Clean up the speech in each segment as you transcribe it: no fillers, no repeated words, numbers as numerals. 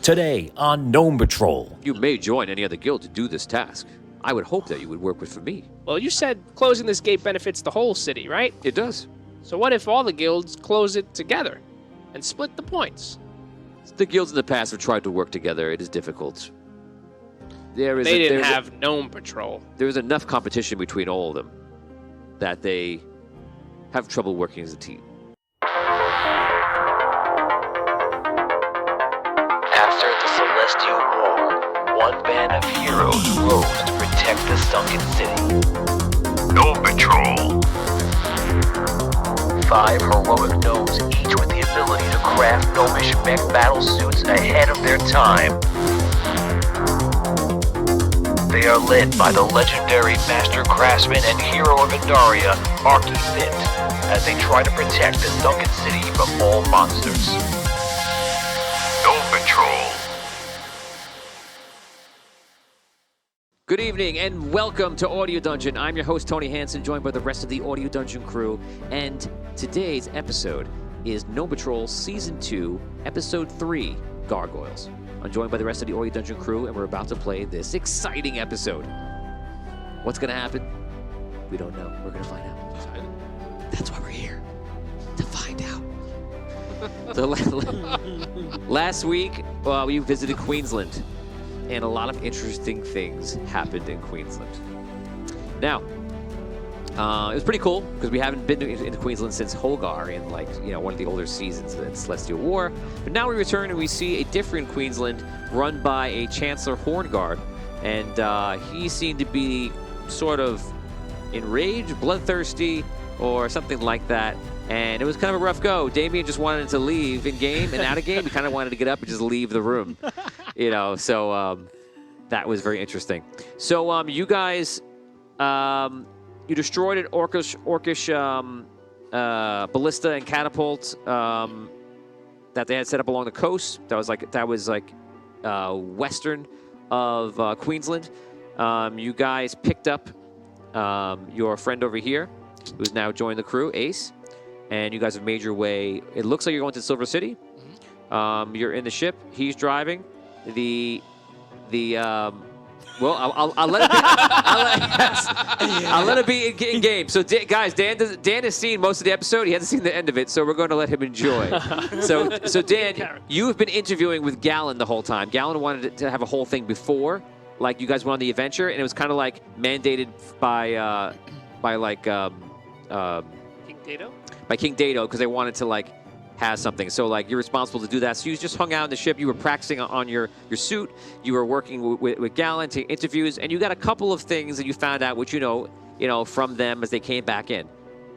today on Gnome Patrol. You may join any other guild to do this task. I would hope that you would work with for me. Well, you said closing this gate benefits the whole city, right? It does. So what if all the guilds close it together and split the points? The guilds in the past have tried to work together. It is difficult. They didn't have Gnome Patrol. There is enough competition between all of them that they have trouble working as a team. After the Celestial War, one band of heroes rose to protect the sunken city. Gnome Patrol. 5 heroic gnomes, each with the ability to craft gnomish mech battle suits ahead of their time. They are led by the legendary master craftsman and hero of Indaria, Arky Mint, as they try to protect the sunken city from all monsters. Gnome Patrol. Good evening and welcome to Audio Dungeon. I'm your host, Tony Hansen, joined by the rest of the Audio Dungeon crew. And today's episode is Gnome Patrol Season 2, Episode 3, Gargoyles. I'm joined by the rest of the Audio Dungeon crew, and we're about to play this exciting episode. What's going to happen? We don't know. We're going to find out. That's why we're here, to find out. So last week, we visited Queensland. And a lot of interesting things happened in Queensland. Now, it was pretty cool because we haven't been into Queensland since Holgar in one of the older seasons in Celestial War. But now we return and we see a different Queensland run by a Chancellor Hornguard. And he seemed to be sort of enraged, bloodthirsty, or something like that. And it was kind of a rough go. Damien just wanted to leave in game and out of game. He kind of wanted to get up and just leave the room, So that was very interesting. So you guys, you destroyed an orcish ballista and catapult that they had set up along the coast. That was western of Queensland. You guys picked up your friend over here, who's now joined the crew, Ace. And you guys have made your way. It looks like you're going to Silver City. You're in the ship. He's driving. Well, I'll let it be. I'll let it be in game. So, guys, Dan has seen most of the episode. He hasn't seen the end of it, so we're going to let him enjoy. So Dan, you have been interviewing with Gallon the whole time. Gallon wanted to have a whole thing before, like you guys went on the adventure, and it was kind of like mandated by King Dato, because they wanted to have something. So you're responsible to do that. So you just hung out in the ship. You were practicing on your suit. You were working with Gallon to interviews, and you got a couple of things that you found out, which you know from them as they came back in.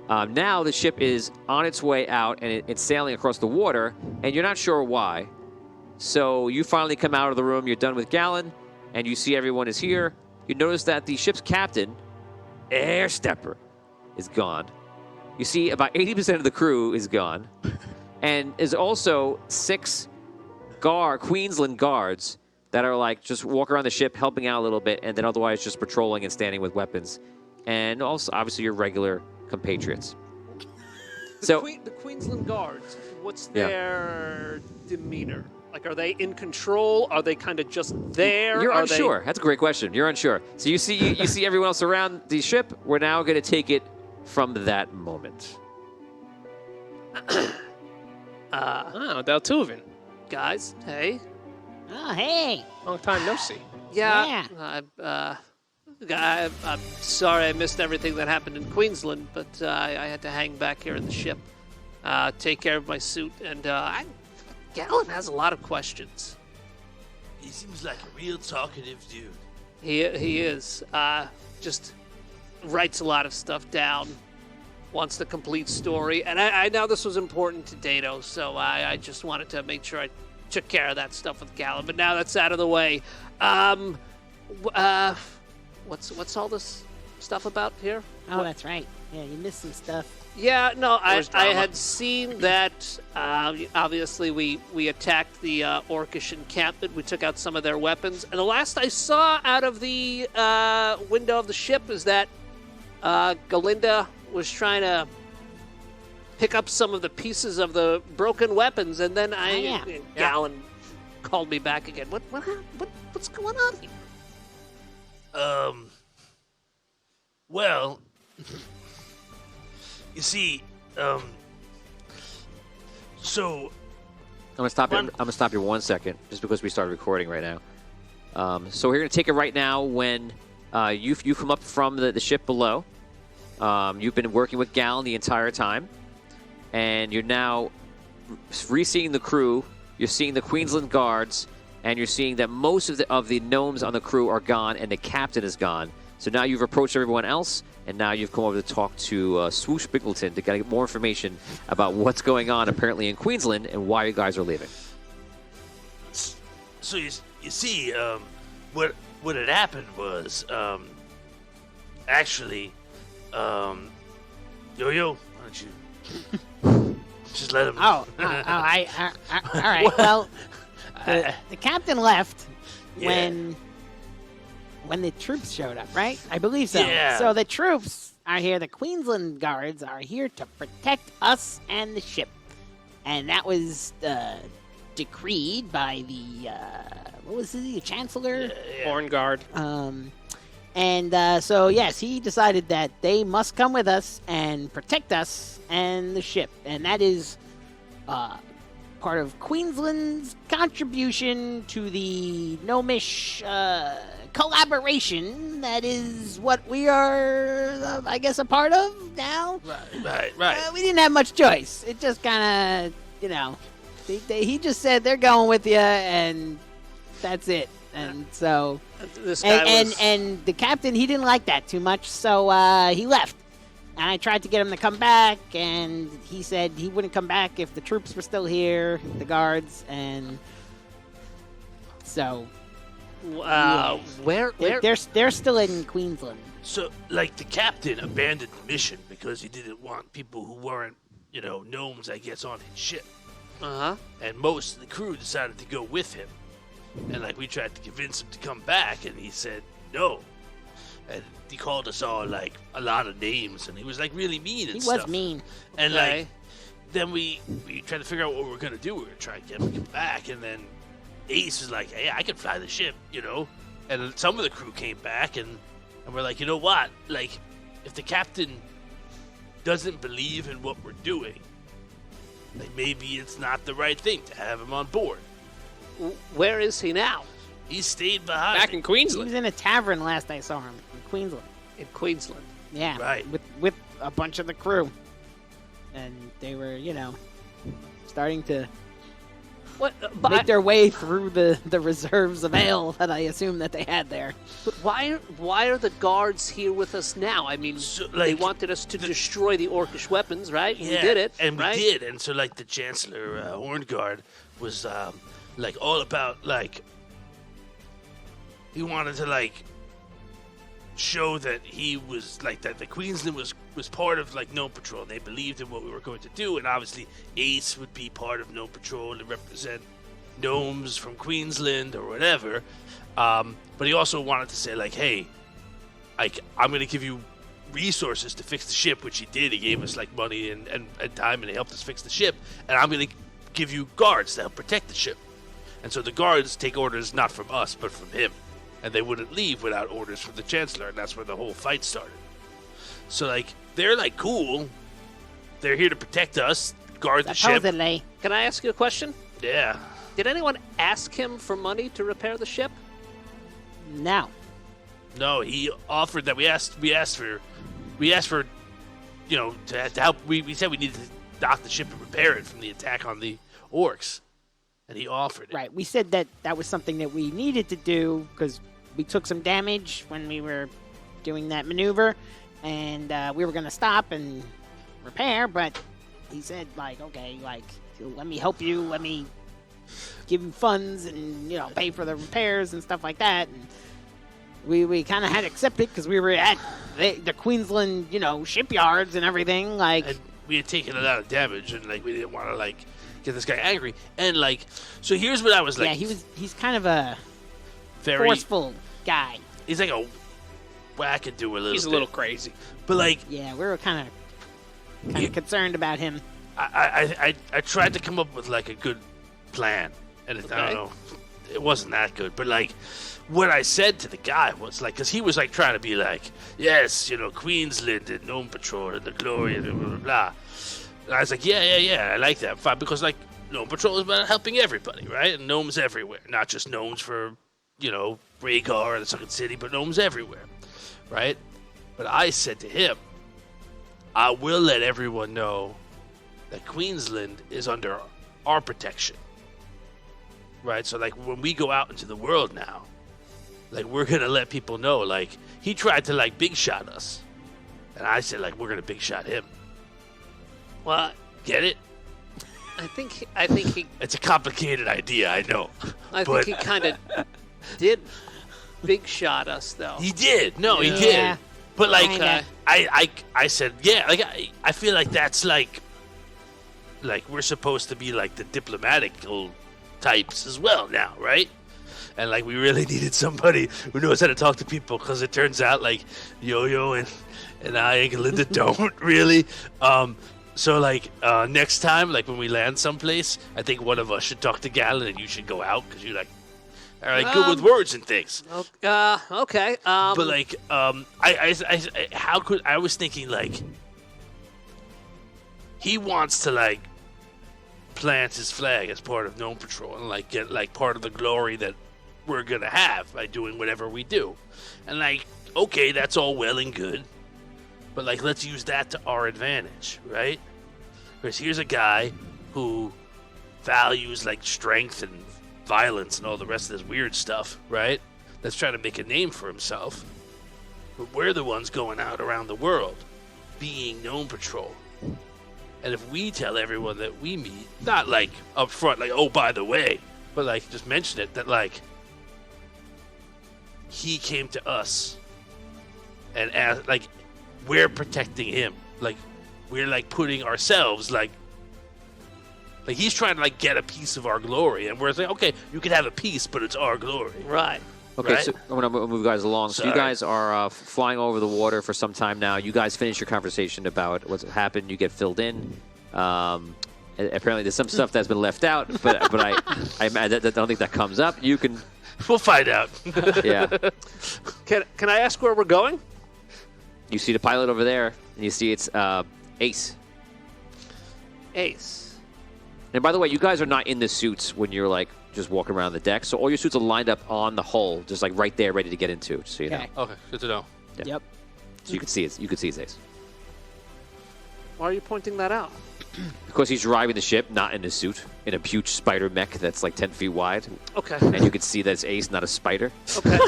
Now the ship is on its way out, and it's sailing across the water, and you're not sure why. So you finally come out of the room. You're done with Gallon, and you see everyone is here. You notice that the ship's captain, Air Stepper, is gone. You see about 80% of the crew is gone. And there's also 6 Queensland guards that are just walk around the ship, helping out a little bit, and then otherwise just patrolling and standing with weapons. And also, obviously, your regular compatriots. The Queensland guards, what's their demeanor? Are they in control? Are they kind of just there? You're unsure. That's a great question. You're unsure. So you see everyone else around the ship. We're now going to take it from that moment. Deltuven. Guys, hey. Oh, hey. Long time no see. Yeah. I'm sorry I missed everything that happened in Queensland, but I had to hang back here in the ship, take care of my suit, and Gallon has a lot of questions. He seems like a real talkative dude. He is. Just writes a lot of stuff down, wants the complete story, and I know this was important to Dato, so I just wanted to make sure I took care of that stuff with Gallon, but now that's out of the way. What's all this stuff about here? Oh, that's right. Yeah, you missed some stuff. Yeah, no, I had seen that. Obviously, we attacked the Orcish encampment. We took out some of their weapons. And the last I saw out of the window of the ship is that Galinda was trying to pick up some of the pieces of the broken weapons. And then Gallon called me back again. What's going on here? Well, you see, so I'm gonna stop you 1 second, just because we started recording right now. So we're gonna take it right now when you've come up from the ship below. You've been working with Gallon the entire time, and you're now re-seeing the crew. You're seeing the Queensland guards, and you're seeing that most of the gnomes on the crew are gone, and the captain is gone. So now you've approached everyone else, and now you've come over to talk to Swoosh Biggleton to get more information about what's going on apparently in Queensland and why you guys are leaving. So you see, what had happened was, actually, Yo-Yo, why don't you just let him... All right. Well, the captain left when the troops showed up, right? I believe so. Yeah. So the troops are here. The Queensland guards are here to protect us and the ship. And that was decreed by the, what was it, the Chancellor? Horn Guard. So, yes, he decided that they must come with us and protect us and the ship. And that is part of Queensland's contribution to the Gnomish collaboration. That is what we are, I guess, a part of now. Right. We didn't have much choice. It just kind of, he just said they're going with you, and that's it. And so, This guy and the captain, he didn't like that too much, so he left. And I tried to get him to come back, and he said he wouldn't come back if the troops were still here, the guards, and so where they're still in Queensland. So, like, the captain abandoned the mission because he didn't want people who weren't, gnomes, I guess, on his ship. Uh-huh. And most of the crew decided to go with him. And, like, we tried to convince him to come back, and he said no. And he called us all, like, a lot of names, and he was, like, really mean and stuff. He was mean. And, Okay. like, then we tried to figure out what we were going to do. We were going to try and get him to come back, and then Ace was like, hey, I can fly the ship, And then some of the crew came back, and we're like, you know what? Like, if the captain doesn't believe in what we're doing, like, maybe it's not the right thing to have him on board. Where is he now? He stayed behind. Back in He Queensland. was in a tavern last I saw him in Queensland. In Queensland. Yeah, Right. with a bunch of the crew, and they were, starting to What? make their way through the reserves of ale that I assume that they had there. But why are the guards here with us now? I mean, So, they like, wanted us to destroy the orcish weapons, right? Yeah, We did it, and right? we did. And so, like, the Chancellor Hornguard was, like, all about, like, he wanted to, like, show that he was, like, that the Queensland was part of, like, Gnome Patrol. They believed in what we were going to do, and obviously Ace would be part of Gnome Patrol to represent gnomes from Queensland or whatever. But he also wanted to say, like, hey, like, I'm going to give you resources to fix the ship, which he did. He gave us, like, money and time, and he helped us fix the ship. And I'm going to give you guards to help protect the ship. And so the guards take orders not from us, but from him. And they wouldn't leave without orders from the Chancellor, and that's where the whole fight started. So, like, they're, like, cool. They're here to protect us, guard the ship. Supposedly. Can I ask you a question? Yeah. Did anyone ask him for money to repair the ship? No. No, he offered that we asked for, to help. We said we needed to dock the ship and repair it from the attack on the orcs, and he offered it. Right. We said that was something that we needed to do because we took some damage when we were doing that maneuver, and we were going to stop and repair, but he said, like, okay, like, let me help you, let me give you funds and, pay for the repairs and stuff like that. And we kind of had to accept it because we were at the Queensland, shipyards and everything. Like, And we had taken a lot of damage, and, like, we didn't want to, like, get this guy angry. And, like, so here's what I was like. yeah, he's kind of a very forceful guy. He's like a wackadoo a little bit. He's a little crazy. But, like, Yeah, we were kind of concerned about him. I tried to come up with, like, a good plan. and I Okay. don't know, it wasn't that good. But like, what I said to the guy was like, because he was like trying to be like, yes, Queensland and Gnome Patrol and the glory and blah blah blah. And I was like, yeah, I like that, fine, because like Gnome Patrol is about helping everybody, right? And gnomes everywhere, not just gnomes for Rhaegar or the Sunken City, but gnomes everywhere, right? But I said to him, I will let everyone know that Queensland is under our protection. Right? So, like, when we go out into the world now, like, we're going to let people know, like, he tried to, like, big shot us. And I said, like, we're going to big shot him. Well, Get it? I think he It's a complicated idea, I know. I But- think he kind of did big shot us though. He did. No, he Yeah. did. But, like, Kinda. I said, yeah, like, I feel like that's, like, we're supposed to be, like, the diplomatical types as well now, right? And like we really needed somebody who knows how to talk to people, because it turns out like Yo-Yo and I and Linda don't really. So like next time, like when we land someplace, I think one of us should talk to Galen and you should go out, because you're like, all right, good with words and things. Okay. But like I was thinking like he wants to like plant his flag as part of Gnome Patrol and like get like part of the glory that we're gonna have by doing whatever we do. And like, okay, that's all well and good, but like let's use that to our advantage, right? Because here's a guy who values like strength and violence and all the rest of this weird stuff, right? That's trying to make a name for himself. But we're the ones going out around the world being Gnome Patrol. And if we tell everyone that we meet, not like up front, like, oh, by the way, but like just mention it, that like he came to us and asked, like, we're protecting him. Like, we're like putting ourselves like he's trying to like get a piece of our glory. And we're like, okay, you can have a piece, but it's our glory. right. Okay, Right? so I'm going to move you guys along. So you Sorry. guys are flying over the water for some time now. You guys finish your conversation about what's happened. You get filled in. Apparently, there's some stuff that's been left out, but I don't think that comes up. You can, We'll find out. yeah. Can I ask where we're going? You see the pilot over there, and you see it's Ace. Ace. And by the way, you guys are not in the suits when you're like just walking around the deck. So all your suits are lined up on the hull, just like right there, ready to get into. Just so you know. Okay. Okay, good to know. Yep. So you can see it. You can see it's Ace. Why are you pointing that out? Because he's driving the ship, not in a suit, in a huge spider mech that's like 10 feet wide. Okay. And you can see that it's Ace, not a spider. Okay.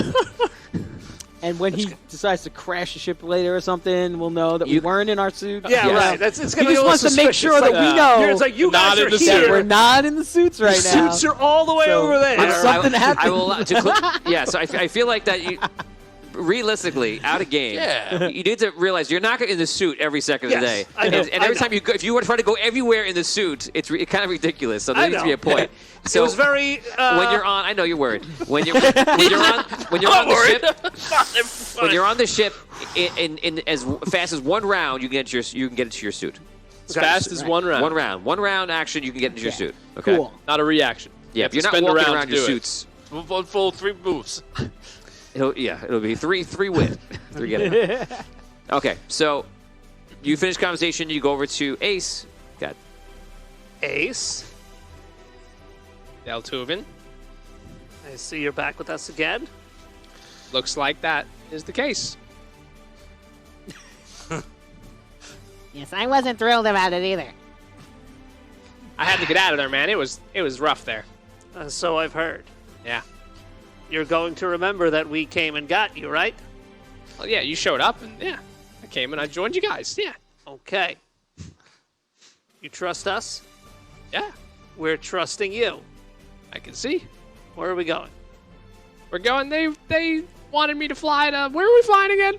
And when he decides to crash the ship later or something, we'll know that we You- weren't in our suits. Yeah, Yes. right. It's He gonna be a just little wants to make suspicious. sure that we know It's like you Not guys in are the that here. we're not in the suits right The now. suits are all the way So- over there. If something happens. I will allow yeah, so I feel like that you, realistically, out of game, Yeah. you need to realize you're not in the suit every second of the Yes, day. I know, and I every know. time you go, if you were trying to go everywhere in the suit, it's kind of ridiculous. So there I needs to be a know. point. It So was very. when you're on, I know you're worried. When you're on the ship, when you're on the ship, in as fast as one round, you can get into your suit. As fast as one round. One round action, you can get into your suit. Okay. Cool. Not a reaction. Yeah, if you're not Spend a walking round around to your do it. suits, One full 3 moves. it'll be three win. 3 get it. Okay, so you finish conversation. You go over to Ace. Got Ace. Deltuven. I see you're back with us again. Looks like that is the case. Yes, I wasn't thrilled about it either. I had to get out of there, man. It was rough there. So I've heard. Yeah. You're going to remember that we came and got you, right? Well, yeah, you showed up, and yeah, I came and I joined you guys. Yeah. Okay. You trust us? Yeah, We're trusting you. I can see. Where are we going? We're going. They wanted me to fly to. Where are we flying again?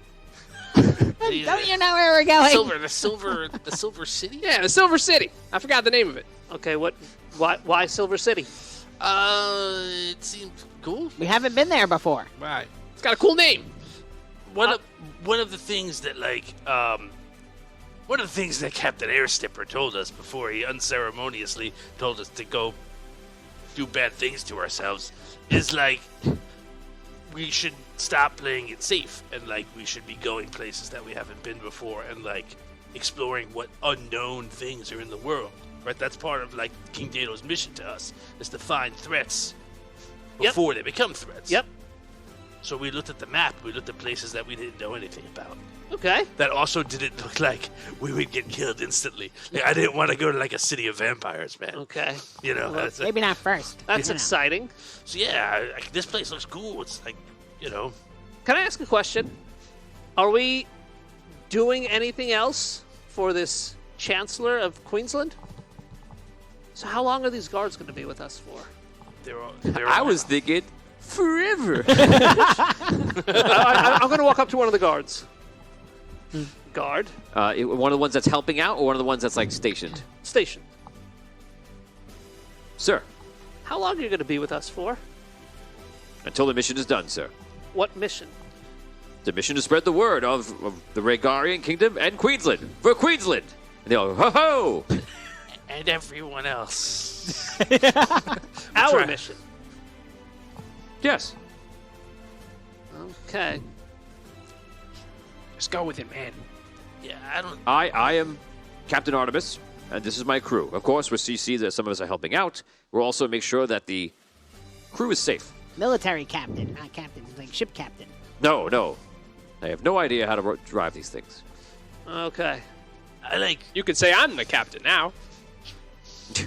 Don't you know where we're going? The Silver City? Yeah, the Silver City. I forgot the name of it. Okay, why Silver City? It seems cool. We haven't been there before. Right. It's got a cool name. One of the things that one of the things that Captain Airstipper told us before he unceremoniously told us to go do bad things to ourselves, is like we should stop playing it safe, and like we should be going places that we haven't been before, and like exploring what unknown things are in the world. Right? That's part of like King Dato's mission to us, is to find threats before they become threats. Yep. So we looked at the map. We looked at places that we didn't know anything about. Okay. That also didn't look like we would get killed instantly. Like, I didn't want to go to like a city of vampires, man. Okay. You know. Well, Maybe not first. That's You know. exciting. So yeah, like, this place looks cool. It's like, you know. Can I ask a question? Are we doing anything else for this Chancellor of Queensland? So how long are these guards going to be with us for? I was thinking forever. I'm going to walk up to one of the guards. Guard. One of the ones that's helping out, or one of the ones that's like stationed? Station. Sir, How long are you going to be with us for? until the mission is done, sir. What mission? The mission to spread the word of the Regarian Kingdom and Queensland. For Queensland! And they all, ho-ho! And everyone else. Our right. mission. Yes. Okay. Just go with it, man. Yeah, I don't. I am Captain Artemis, and this is my crew. Of course, we're CC that some of us are helping out. We'll also make sure that the crew is safe. Military captain, not captain, like ship captain. No. I have no idea how to drive these things. Okay. I like. You could say I'm the captain now.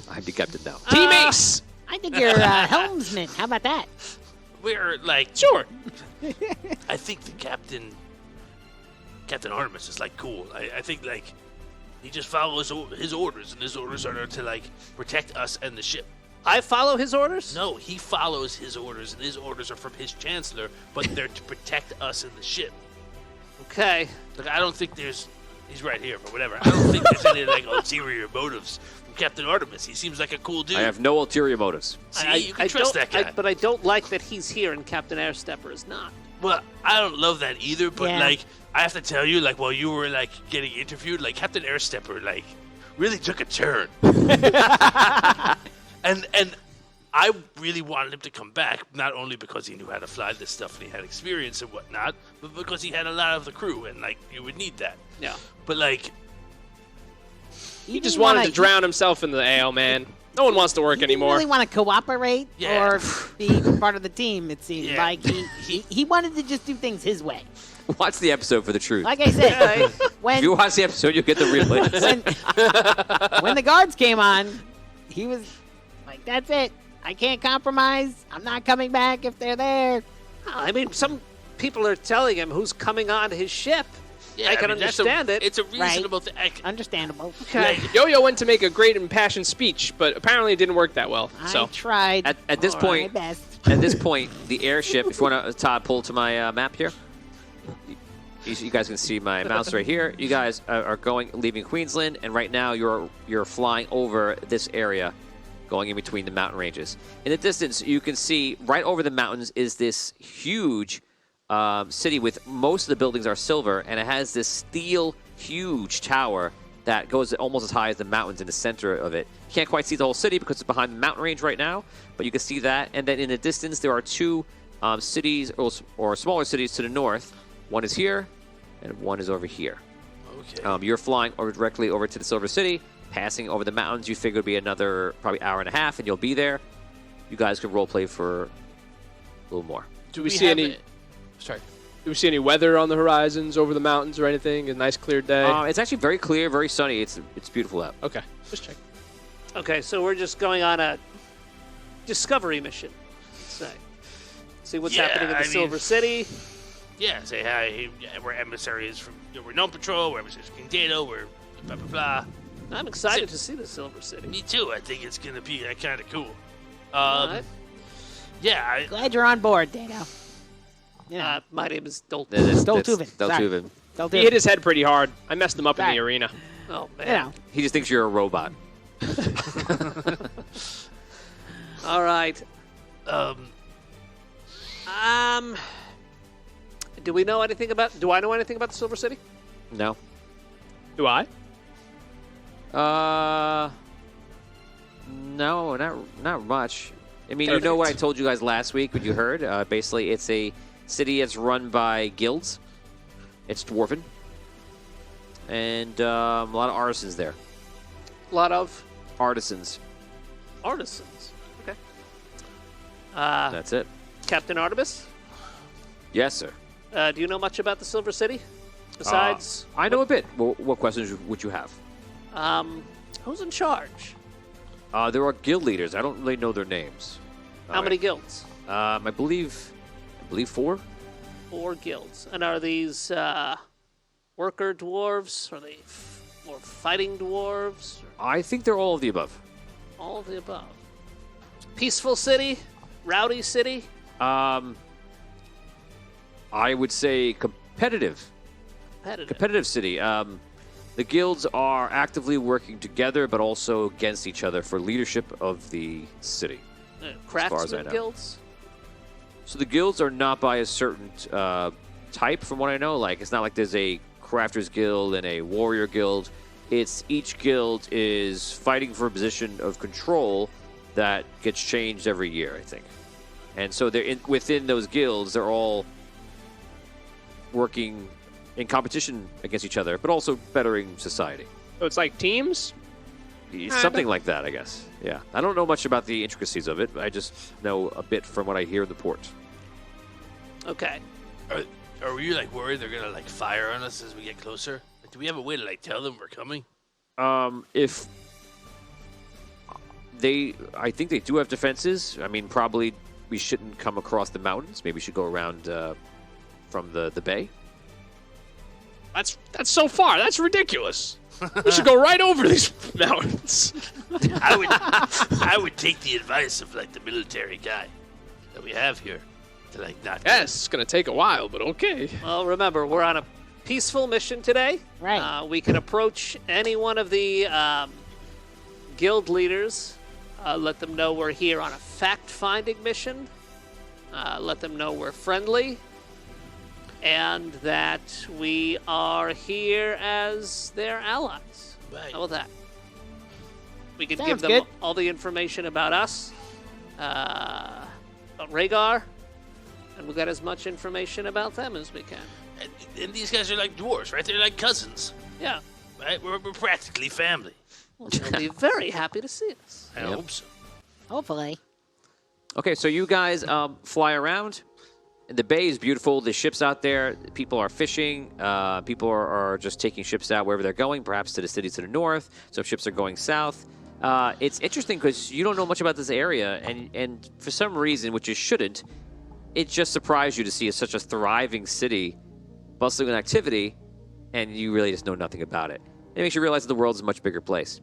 I'm the captain now. Team Ace! I think you're helmsman. How about that? We're like. Sure. I think the Captain Artemis is like cool. I think like he just follows his orders, and his orders are to like protect us and the ship. I follow his orders? No, he follows his orders, and his orders are from his chancellor, but they're to protect us and the ship. Okay. Like I don't think there's. He's right here, but whatever. I don't think there's any like ulterior motives from Captain Artemis. He seems like a cool dude. I have no ulterior motives. See, you can trust that guy. But I don't like that he's here and Captain Airstepper is not. Well, I don't love that either, but Yeah. like I have to tell you, like while you were like getting interviewed, like Captain Airstepper like really took a turn. and I really wanted him to come back, not only because he knew how to fly this stuff and he had experience and whatnot, but because he had a lot of the crew and like you would need that. Yeah. But like He just wanted to drown himself in the ale, man. No one wants to work He didn't anymore. really want to cooperate Yeah. or be part of the team. It seemed Yeah. like he wanted to just do things his way. Watch the episode for the truth. Like I said, If you when watch the episode, you'll get the real list. when the guards came on, he was like, "That's it. I can't compromise. I'm not coming back if they're there." I mean, some people are telling him who's coming on his ship. yeah, I can that's understand it. It's a reasonable thing. Understandable. Okay. Yo-Yo went to make a great impassioned speech, but apparently it didn't work that well. I So tried At this my point, best. at this point, the airship. If you want to, Todd, pull to my map here. You guys can see my mouse right here. You guys are leaving Queensland, and right now you're flying over this area, going in between the mountain ranges. In the distance, you can see right over the mountains is this huge city with most of the buildings are silver, and it has this steel huge tower that goes almost as high as the mountains in the center of it. You can't quite see the whole city because it's behind the mountain range right now, but you can see that. And then in the distance, there are two cities or smaller cities to the north. One is here, and one is over here. Okay. You're flying directly over to the Silver City, passing over the mountains. You figure it'd be another probably hour and a half, and you'll be there. You guys could roleplay for a little more. do we see any? Sorry. Do we see any weather on the horizons over the mountains or anything? A nice clear day. It's actually very clear, very sunny. It's beautiful out. Okay, just check. Okay, so we're just going on a discovery mission. See what's happening in the Silver City. Yeah, say hi. Yeah, we're emissaries from. We're Gnome Patrol. We're emissaries from King Dato. We're blah blah blah. I'm excited to see the Silver City. Me too. I think it's gonna be kind of cool. All right. Yeah. Glad you're on board, Dano. Yeah. My name is Dolt. Stoltuven. Stoltuven. He hit his head pretty hard. I messed him up in Sorry. the arena. Oh man. You know, He just thinks you're a robot. All right. Do we know anything about? Do I know anything about the Silver City? No. Do I? No, not much. I mean, you know what I Perfect. told you guys last week, what you heard. Basically, it's a city that's run by guilds. It's dwarven. And a lot of artisans there. A lot of Artisans. artisans. Okay. That's it. Captain Artemis, Yes, sir. do you know much about the Silver City? Besides, I know a bit. What questions would you have? who's in charge? There are guild leaders. I don't really know their names. How many guilds? I believe 4. 4 guilds. And are these worker dwarves? Are they more fighting dwarves? Or I think they're all of the above. all of the above? Peaceful city? Rowdy city? I would say competitive. Competitive city. The guilds are actively working together, but also against each other for leadership of the city. far as I Craftsman know. guilds? So the guilds are not by a certain type, from what I know. Like, it's not like there's a crafters guild and a warrior guild. It's each guild is fighting for a position of control that gets changed every year, I think. And so they're within those guilds, they're all working in competition against each other, but also bettering society. So it's like teams? Something like that, I guess. Yeah. I don't know much about the intricacies of it. I just know a bit from what I hear in the port. Okay. Are we like worried they're gonna like fire on us as we get closer? Like, do we have a way to like tell them we're coming? If I think they do have defenses. I mean, probably we shouldn't come across the mountains. Maybe we should go around from the bay. That's so far. That's ridiculous. We should go right over these mountains. I would take the advice of like the military guy that we have here to like not. Yes, it's going to take a while, but okay. Well, remember, we're on a peaceful mission today. Right. We can approach any one of the guild leaders, let them know we're here on a fact-finding mission, let them know we're friendly, and that we are here as their allies. Right. How about that? We could Sounds give them good. all the information about us, about Rhaegar, and we got as much information about them as we can. And these guys are like dwarves, right? They're like cousins, Yeah. right? We're practically family. Well, they'll be very happy to see us. I hope so. Hopefully. Okay, so you guys fly around. The bay is beautiful. The ships out there. People are fishing. People are just taking ships out wherever they're going, perhaps to the cities to the north. Some ships are going south. It's interesting because you don't know much about this area, and for some reason, which you shouldn't, it just surprised you to see such a thriving city, bustling with activity, and you really just know nothing about it. It makes you realize that the world is a much bigger place.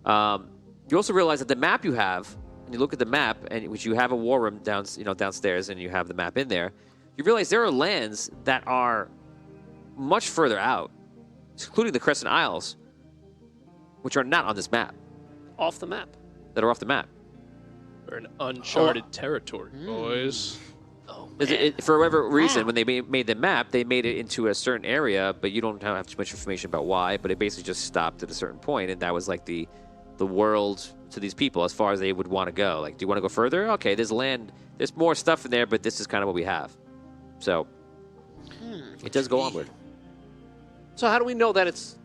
You also realize that the map you have, and you look at the map, and which you have a war room downstairs, and you have the map in there, you realize there are lands that are much further out, including the Crescent Isles, which are not on this map, Off the map. that are off the map. We're in uncharted territory, boys. Oh Is man. it, for whatever reason, Wow. when they made the map, they made it into a certain area, but you don't have too much information about why, but it basically just stopped at a certain point, and that was like the world to these people as far as they would want to go. Like, do you want to go further? Okay, there's land, there's more stuff in there, but this is kind of what we have. So, it does go onward. So how do we know that is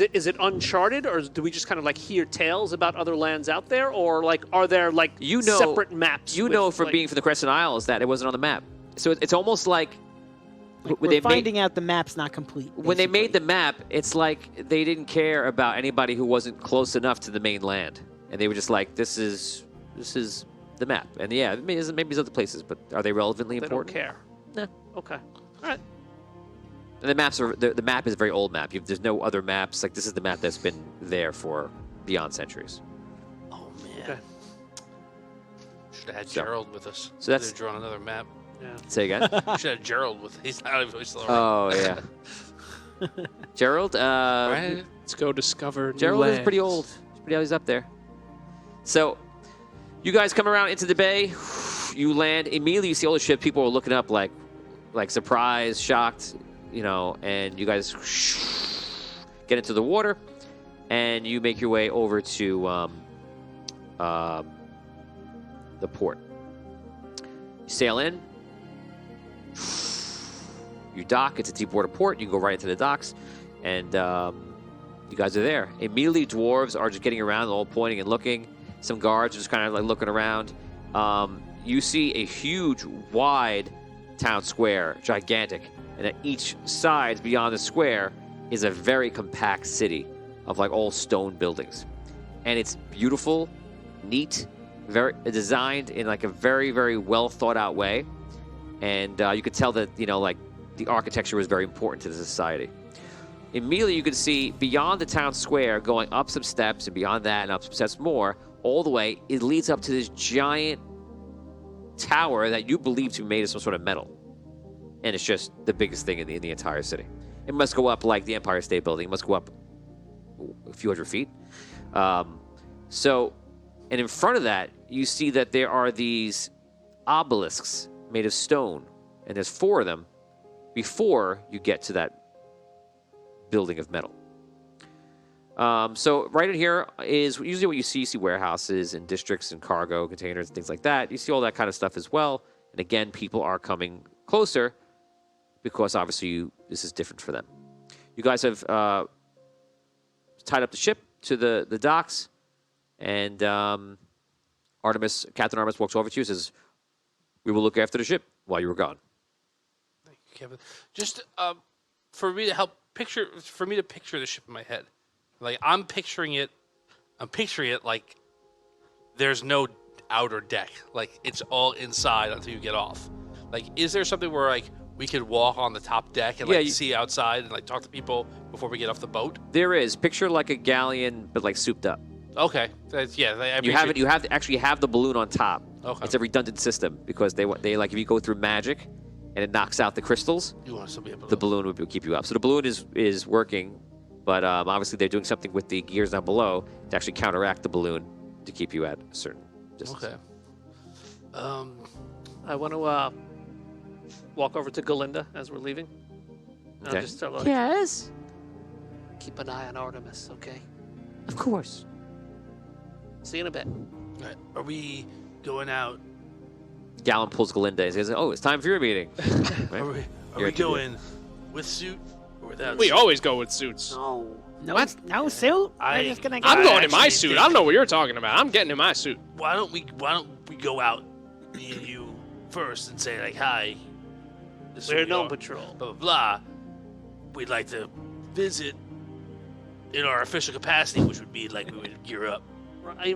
it uncharted, or do we just kind of like hear tales about other lands out there, or like are there like separate maps? You with, know from like- being from the Crescent Isles that it wasn't on the map. So it's almost like Like, when we're they finding out the map's not complete. when they made the basically. map, it's like they didn't care about anybody who wasn't close enough to the mainland, and they were just like, "This is the map." And yeah, maybe there's other places, but are they relevantly They important? don't care. No. Okay. All right. And the map is a very old map. There's no other maps. Like, this is the map that's been there for beyond centuries. Oh man. Okay. Should have had So- Gerald with us. so that's- Should have drawn another map. Say again. Should have Gerald with. He's not even still around. Oh yeah. Gerald. Right? Let's go discover new Gerald is pretty lands. old. He's up there. So, you guys come around into the bay. You land. Immediately, you see all the ships. People are looking up like surprised, shocked, and you guys get into the water, and you make your way over to the the port. You sail in. You dock. It's a deep water port. You can go right into the docks, and you guys are there. Immediately, dwarves are just getting around, all pointing and looking. Some guards are just kind of like looking around. You see a huge, wide town square, gigantic, and at each side beyond the square is a very compact city of like all stone buildings, and it's beautiful, neat, very designed in like a very, very well thought out way, and you could tell that like the architecture was very important to the society. Immediately, you can see beyond the town square, going up some steps, and beyond that, and up some steps more, all the way, it leads up to this giant tower that you believe to be made of some sort of metal. And it's just the biggest thing in the entire city. It must go up like the Empire State Building. It must go up a few hundred feet. And in front of that, you see that there are these obelisks made of stone. And there's 4 of them before you get to that building of metal. So right in here is usually what you see. You see warehouses and districts and cargo containers and things like that. You see all that kind of stuff as well. And again, people are coming closer because obviously this is different for them. You guys have tied up the ship to the docks, and Captain Artemis walks over to you and says, "We will look after the ship while you were gone." Thank you, Kevin. Just for me to picture the ship in my head. Like I'm picturing it like there's no outer deck. Like it's all inside until you get off. Like, is there something where like we could walk on the top deck and see outside and like talk to people before we get off the boat? There is. Picture like a galleon, but like souped up. Okay. You actually have the balloon on top. Okay. It's a redundant system because they like if you go through magic and it knocks out the crystals, You want us to be able to the balloon would keep you up. So the balloon is working, but obviously they're doing something with the gears down below to actually counteract the balloon to keep you at a certain distance. Okay. I want to walk over to Galinda as we're leaving. And Okay. I'll just tell her, Yes. keep an eye on Artemis, okay? Of course. See you in a bit. All right. Are we going out? Gallon pulls Galinda and says, "Oh, it's time for your meeting." Right? Are we You're going with suit or without We suit? always go with suits. No. No, no suit. I- We're just gonna go. I'm going in my actually suit. think- I don't know what you're talking about. I'm getting in my suit. Why don't we go out, me and you first, and say like, "Hi, this is We're who we Gnome are, Patrol. blah blah blah. We'd like to visit in our official capacity, which would be like we would gear up." Right.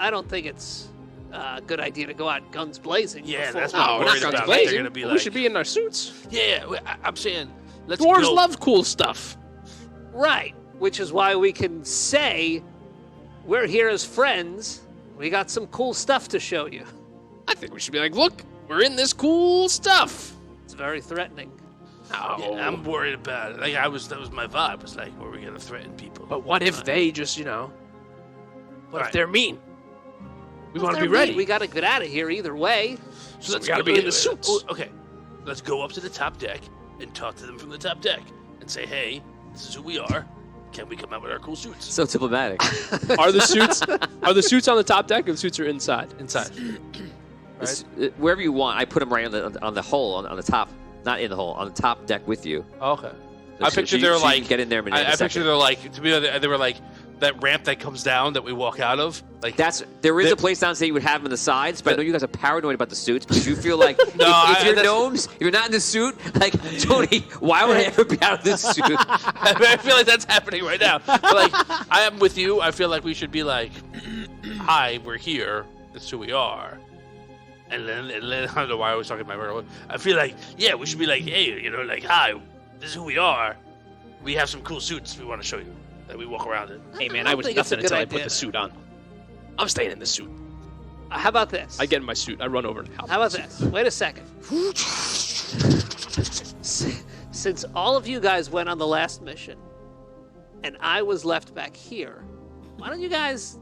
I don't think it's a good idea to go out guns blazing. Yeah, before that's we- what No, I'm we're worried not guns about. blazing. They're gonna be We like, should be in our suits. Yeah, I'm saying let's Dwarves go. love cool stuff. Right. Which is why we can say we're here as friends. We got some cool stuff to show you. I think we should be like, look, we're in this cool stuff. It's very threatening. No. Yeah, I'm worried about it. Like that was my vibe. Was like, were we gonna threaten people? But what if they just, what if Right. they're mean? We want to be They're mean. ready. We got to get out of here either way. So we gotta be in the suits. Okay, let's go up to the top deck and talk to them from the top deck and say, "Hey, this is who we are. Can we come out with our cool suits?" So diplomatic. Are the suits on the top deck or the suits are inside? Inside. Wherever you want. I put them right on the hull, on the top, not in the hull, on the top deck with you. Okay. So I pictured you they're can like get in there. In a I second. pictured they're like to me. They were like that ramp that comes down that we walk out of. Like There is They- a place downstairs you would have them on the sides, but I know you guys are paranoid about the suits because you feel like if you're that's- gnomes, if you're not in the suit, like, Tony, why would I ever be out of this suit? I feel like that's happening right now. But like, I am with you. I feel like we should be like, "Hi, we're here. This is who we are." And then I don't know why I was talking to my brother. I feel like, yeah, we should be like, "Hey, like, hi, this is who we are. We have some cool suits we want to show you that we walk around in." Hey, man, I I don't was think it's a nothing good until I put idea. the suit on. I'm staying in the suit. How about this? I get in my suit. I run over and help. How about this? Wait a second. Since all of you guys went on the last mission, and I was left back here, why don't you guys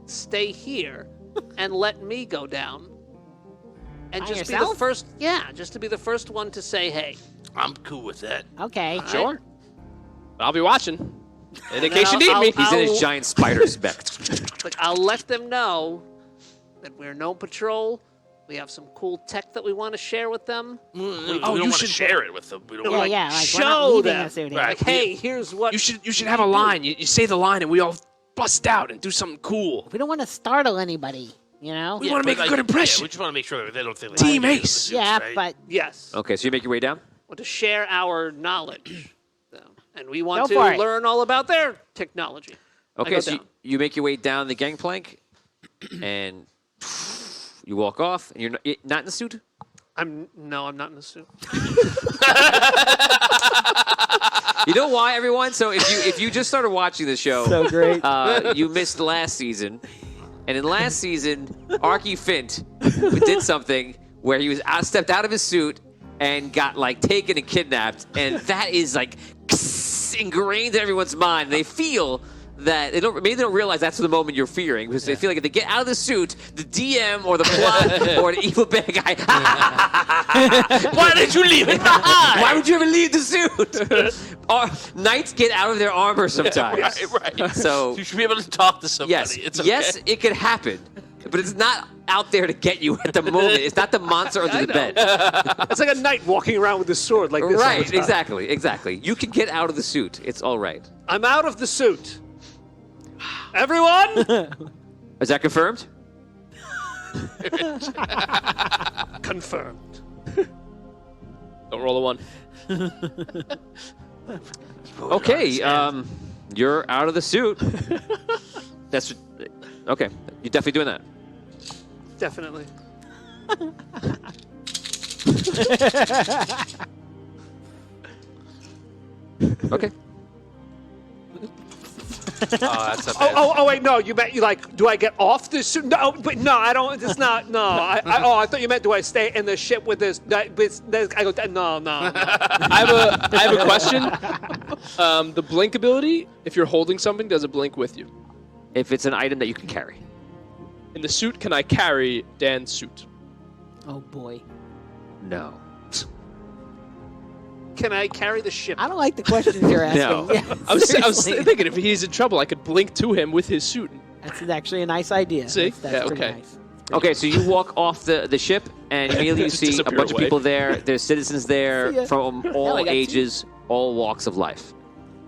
stay here and let me go down? And By just be yourself? the first, just to be the first one to say, hey. I'm cool with that. Okay. Sure. But I'll be watching. And in then case you need me. He's in his giant spider spec. Like, I'll let them know that we're Gnome Patrol. We have some cool tech that we want to share with them. We don't want to share it with them. We don't Yeah, want yeah. Like, we're not Show leaving them. us out here. Right. Like, hey, here's what You should have a line. You say the line, and we all bust out and do something cool. We don't want to startle anybody, you know? We want to make a good impression. Yeah, we just want to make sure that they don't think Team like Ace. Yeah, right? but Yes. Okay, so you make your way down? Want to share our knowledge. And we want Go to for it. learn all about their technology. I Okay, go so down. you make your way down the gangplank, and you walk off, and you're not in the suit? I'm not in the suit. You know why, everyone? So if you just started watching the show, So great. You missed last season, and in last season, Arky Fint did something where he was stepped out of his suit and got like taken and kidnapped, and that is like ingrained in everyone's mind. They feel that maybe they don't realize that's the moment you're fearing, because they feel like if they get out of the suit, the DM or the plot or the evil bad guy. Why did you leave it behind? Why would you ever leave the suit? Knights get out of their armor sometimes. Right. So You should be able to talk to somebody. yes, It's okay. yes, it could happen, but it's not out there to get you at the moment. It's not the monster under the bed. It's like a knight walking around with a sword like this. all the Right, time. exactly. You can get out of the suit. It's all right. I'm out of the suit. Everyone? Is that confirmed? Confirmed. Don't roll a 1. Okay, you're out of the suit. That's okay. You're definitely doing that. Definitely. Okay. That's not bad. Oh, wait, no. You meant, do I get off the suit? No, but no, I don't. It's not. No. I thought you meant, do I stay in the ship with this? I go, no. I have a question. The blink ability, if you're holding something, does it blink with you? If it's an item that you can carry. In the suit, can I carry Dan's suit? Oh, boy. No. Can I carry the ship? I don't like the questions you're asking. No. Yeah, I was seriously. thinking if he's in trouble, I could blink to him with his suit. That's actually a nice idea. See? That's Yeah, pretty okay. nice. Okay, so you walk off the ship, and immediately you Just see a disappear bunch of away. people there. There's citizens See ya. there from Hell, all I got ages, all walks of life.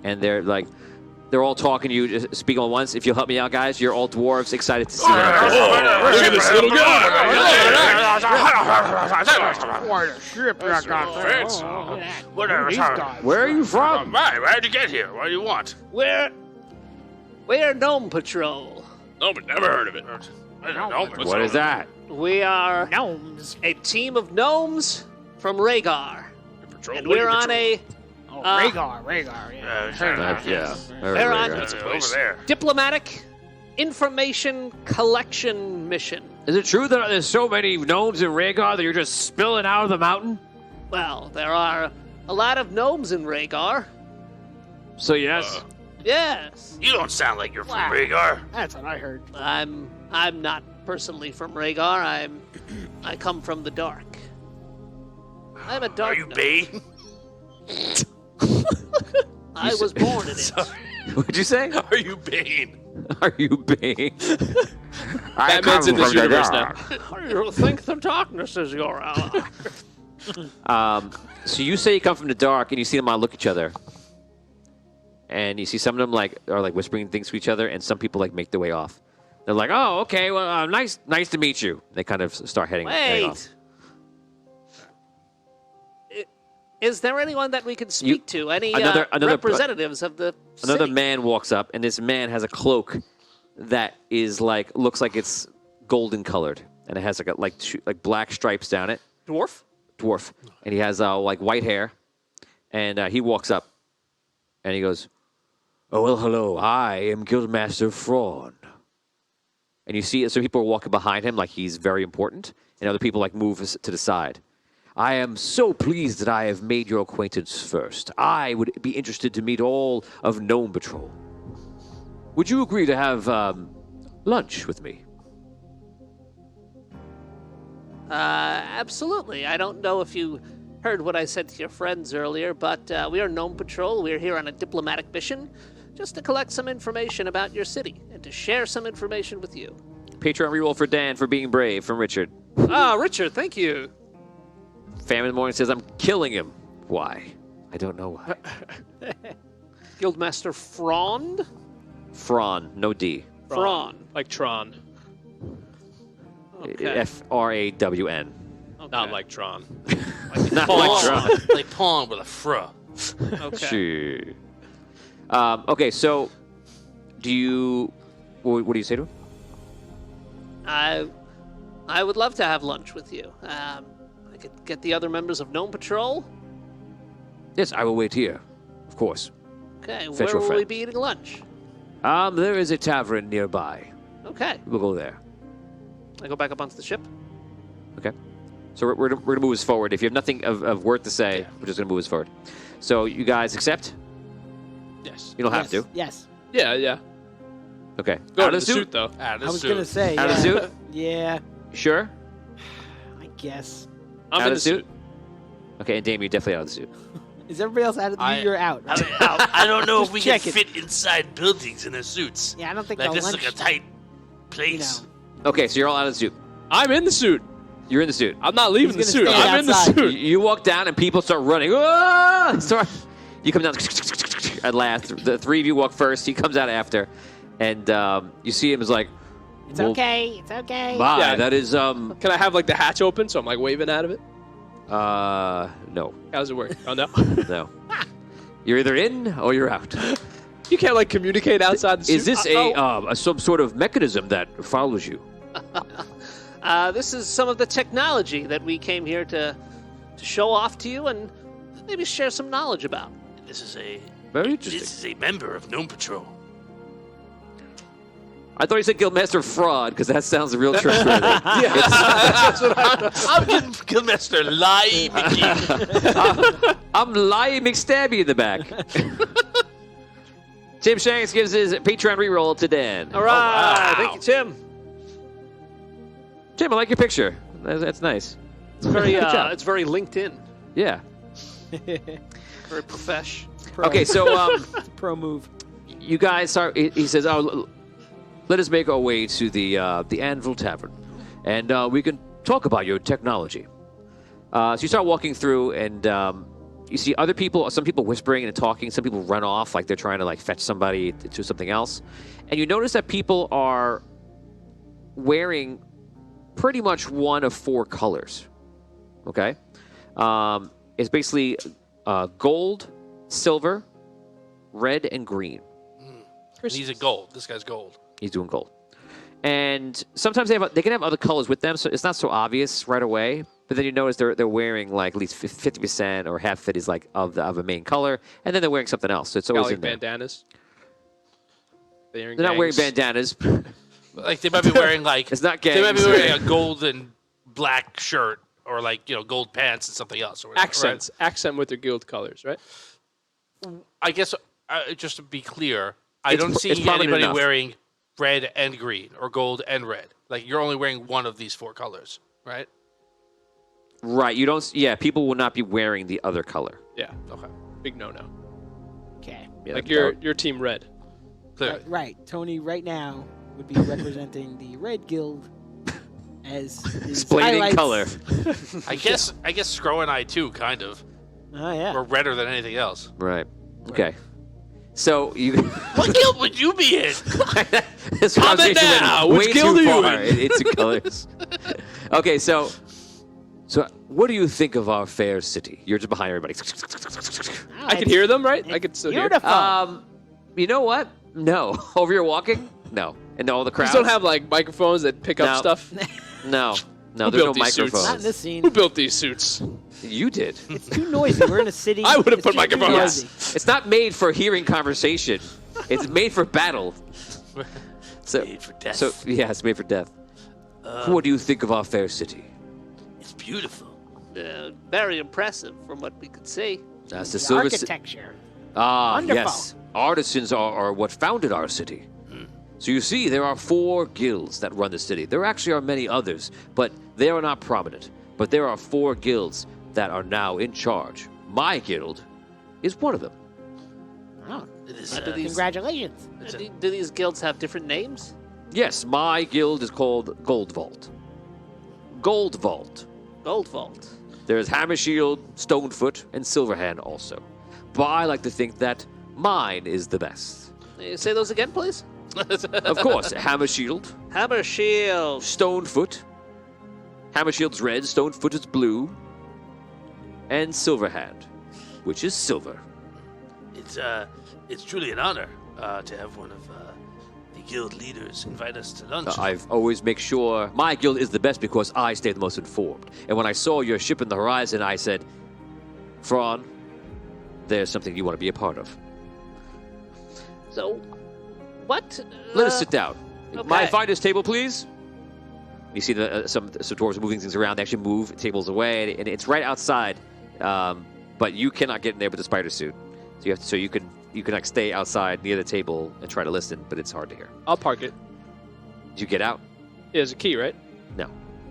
And they're all talking to you, just speak all once. If you'll help me out, guys, you're all dwarves, excited to see me. Look at this little guy. Where are you from? Where'd you get here? What do you want? We're Gnome Patrol. No, but never heard of it. What is that? We are Gnomes. a team of gnomes from Rhaegar. Patrol, And what do you we're on patrol? Oh, Uh, Rhaegar, yeah. Yeah. They're on Over there. diplomatic information collection mission. Is it true that there's so many gnomes in Rhaegar that you're just spilling out of the mountain? Well, there are a lot of gnomes in Rhaegar. So yes. Yes. You don't sound like you're from Wow. Rhaegar. That's what I heard. I'm not personally from Rhaegar. I come from the dark. I'm a dark Are you gnome. Bane? I was born in it. What'd you say? Are you Bane? Are you Bane? Batman's in this universe now. You think the darkness is your ally? So you say you come from the dark, and you see them all look at each other, and you see some of them are whispering things to each other, and some people make their way off. They're like, "Oh, okay, well, nice to meet you." They kind of start heading off. Wait. Is there anyone that we can speak to? Any another- representatives of the Another city? man walks up, and this man has a cloak that is looks like it's golden colored, and it has like black stripes down it. Dwarf? Dwarf, and he has white hair, and he walks up, and he goes, "Oh well, hello. I am Guildmaster Fraun." And you see some people are walking behind him like he's very important, and other people move to the side. I am so pleased that I have made your acquaintance first. I would be interested to meet all of Gnome Patrol. Would you agree to have lunch with me? Absolutely. I don't know if you heard what I said to your friends earlier, but we are Gnome Patrol. We're here on a diplomatic mission just to collect some information about your city and to share some information with you. Patreon reroll for Dan for being brave from Richard. Ah, Richard, thank you. Famine in the Morning says, I'm killing him. Why? I don't know why. Guildmaster Frond? Fron, no D. Fron. Like Tron. Okay. F-R-A-W-N. Okay. Not like Tron. Not Pawn. like Tron. Like pawn with a fro. Okay. Sure. Okay, so do you... What do you say to him? I would love to have lunch with you. I could get the other members of Gnome Patrol. Yes, I will wait here. Of course. Okay, Fetch where your will we friend. be eating lunch? There is a tavern nearby. Okay. We'll go there. I go back up onto the ship. Okay. So we're going to move us forward. If you have nothing of worth to say, we're just going to move us forward. So you guys accept? Yes. You don't have to. Yes. Yeah, yeah. Okay. Go Out to of the suit? suit, though. I was gonna say. Out of yeah. suit? Yeah, Sure? I guess. I'm Out in of the suit? suit. Okay, and Damien, you're definitely out of the suit. Is everybody else out of the? You're out. I, mean, I don't know if we can checking. fit inside buildings in their suits. Yeah, I don't think Like the this is lunch. like a tight place. Okay, so you're all out of the suit. I'm in the suit. You're in the suit. I'm not leaving the He's suit. gonna stand I'm in the outside. suit. You walk down and people start running. Ah! You come down. At last, the three of you walk first. He comes out after, and you see him as like, It's well, okay. It's okay. bye. Yeah. That is Can I have like the hatch open so I'm like waving out of it? no, How does it work? Oh no. no. You're either in or you're out. You can't like communicate outside the suit. Is this some sort of mechanism that follows you? This is some of the technology that we came here to show off to you and maybe share some knowledge about. This is a Very interesting. this is a member of Gnome Patrol. I thought you said Guildmaster Fraud because that sounds real trustworthy. I'm getting Guildmaster Lie McGee. I'm lying McStabby in the back. Tim Shanks gives his Patreon reroll to Dan. All right. wow. Thank you, Tim. Tim, I like your picture. That's nice. It's very, Good job. it's very LinkedIn. Yeah. Very profesh. Pro. Okay, so It's a pro move. you guys are. He says, "Oh, let us make our way to the Anvil Tavern, and we can talk about your technology." So you start walking through, and you see other people. Some people whispering and talking. Some people run off like they're trying to like fetch somebody to something else, and you notice that people are wearing pretty much one of four colors. Okay, it's basically gold, silver, red, and green. He's a gold. This guy's gold. He's doing gold. And sometimes they can have other colors with them, so it's not so obvious right away. But then you notice they're wearing like at least 50% or half of it is like of a main color, and then they're wearing something else. So it's Got always like in there. bandanas. They're not wearing bandanas. Like they might be wearing like It's not they might be gangs. wearing a gold and black shirt or like gold pants and something else. Or whatever, Accents. Accent with their guild colors, right? Right? I guess just to be clear, I It's don't see it's prominent anybody enough. wearing red and green or gold and red. Like you're only wearing one of these four colors, right? Right. You don't. Yeah. People will not be wearing the other color. Yeah. Okay, Big no-no. Okay. Yeah, Like that- your team red. clearly. Right. Tony right now would be representing the Red Guild as his explaining highlights. color. I guess Scro and I too kind of. Oh yeah. We're redder than anything else. Right. Okay. So you. What guild would you be in? This Comment conversation went now. way Which guild too are you far in? into colors. Okay, so what do you think of our fair city? You're just behind everybody. Oh, I can hear them, right? I can still hear. Beautiful. You know what? No. Over here walking? No. And all the You crowds? don't have like microphones that pick No. up stuff. No. No, Who there's no built these suits? microphones. Not in this scene. Who built these suits? You did. It's too noisy. We're in a city. I would've It's put just too microphones. noisy. It's not made for hearing conversation. It's made for battle. So, Made for death. So yeah, it's made for death. What do you think of our fair city? It's beautiful. Very impressive from what we could see. That's the The silver. architecture. Yes. Wonderful. Artisans are what founded our city. So you see, there are 4 guilds that run the city. There actually are many others, but they are not prominent. But there are 4 guilds that are now in charge. My guild is one of them. Oh, It is. Do these, congratulations. do these guilds have different names? Yes, my guild is called Gold Vault. Gold Vault. Gold Vault. There's Hammer Shield, Stonefoot, and Silverhand also. But I like to think that mine is the best. Say those again, please. Of course, Hammer Shield, Hammer Shield. Stonefoot. Hammer Shield's red, Stonefoot is blue. And Silverhand, which is silver. It's truly an honor to have one of the guild leaders invite us to lunch. I've always make sure my guild is the best because I stay the most informed. And when I saw your ship in the horizon, I said, Thrawn, there's something you want to be a part of. So, what? Let us sit down. okay. May I find this table, please? You see some dwarves moving things around. They actually move tables away, and it's right outside. But you cannot get in there with the spider suit. So you can like stay outside near the table and try to listen, but it's hard to hear. I'll park it. Did you get out? There's a key, right? No.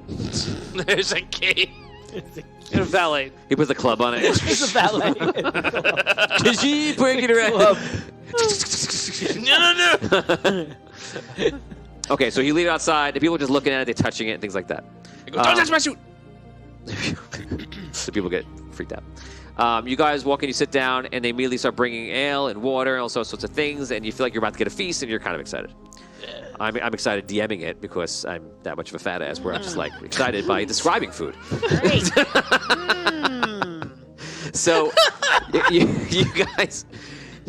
There's a key. You're valet. He puts the club on it. It's a valet. Did you break it around? No. Okay, so he leave it outside. The people are just looking at it, they're touching it, and things like that. I go, don't touch my suit. So people get freaked out. You guys walk in, you sit down, and they immediately start bringing ale and water and all sorts of things, and you feel like you're about to get a feast, and you're kind of excited. I'm excited DMing it because I'm that much of a fat ass where I'm just like excited by describing food. Great. So you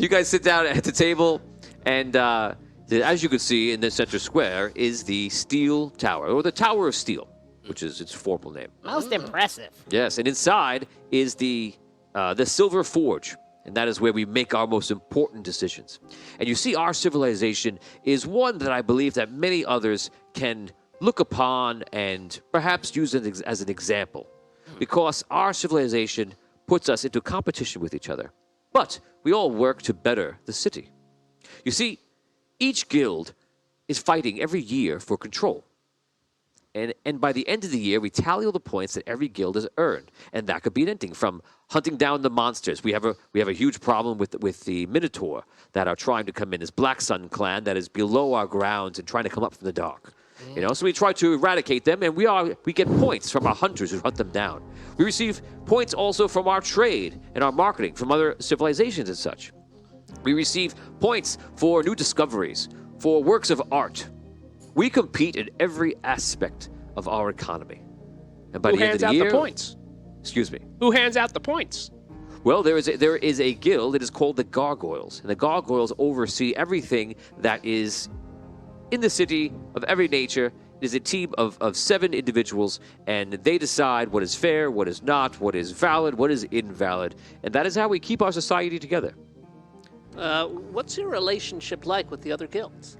guys sit down at the table, and as you can see in the center square is the Steel Tower, or the Tower of Steel, which is its formal name. Most impressive. Yes, and inside is the Silver Forge, and that is where we make our most important decisions. And you see, our civilization is one that I believe that many others can look upon and perhaps use it as an example, because our civilization puts us into competition with each other. But we all work to better the city. You see, each guild is fighting every year for control. And by the end of the year, we tally all the points that every guild has earned. And that could be anything from hunting down the monsters. We have a huge problem with the Minotaur that are trying to come in, this Black Sun clan that is below our grounds and trying to come up from the dark. So we try to eradicate them, and we get points from our hunters who hunt them down. We receive points also from our trade and our marketing from other civilizations and such. We receive points for new discoveries, for works of art. We compete in every aspect of our economy. And by Who the end of hands the out year, the points? excuse me. Who hands out the points? Well, there is a guild that is called the Gargoyles, and the Gargoyles oversee everything that is in the city of every nature. It is a team of 7 individuals, and they decide what is fair, what is not, what is valid, what is invalid, and that is how we keep our society together. What's your relationship like with the other guilds?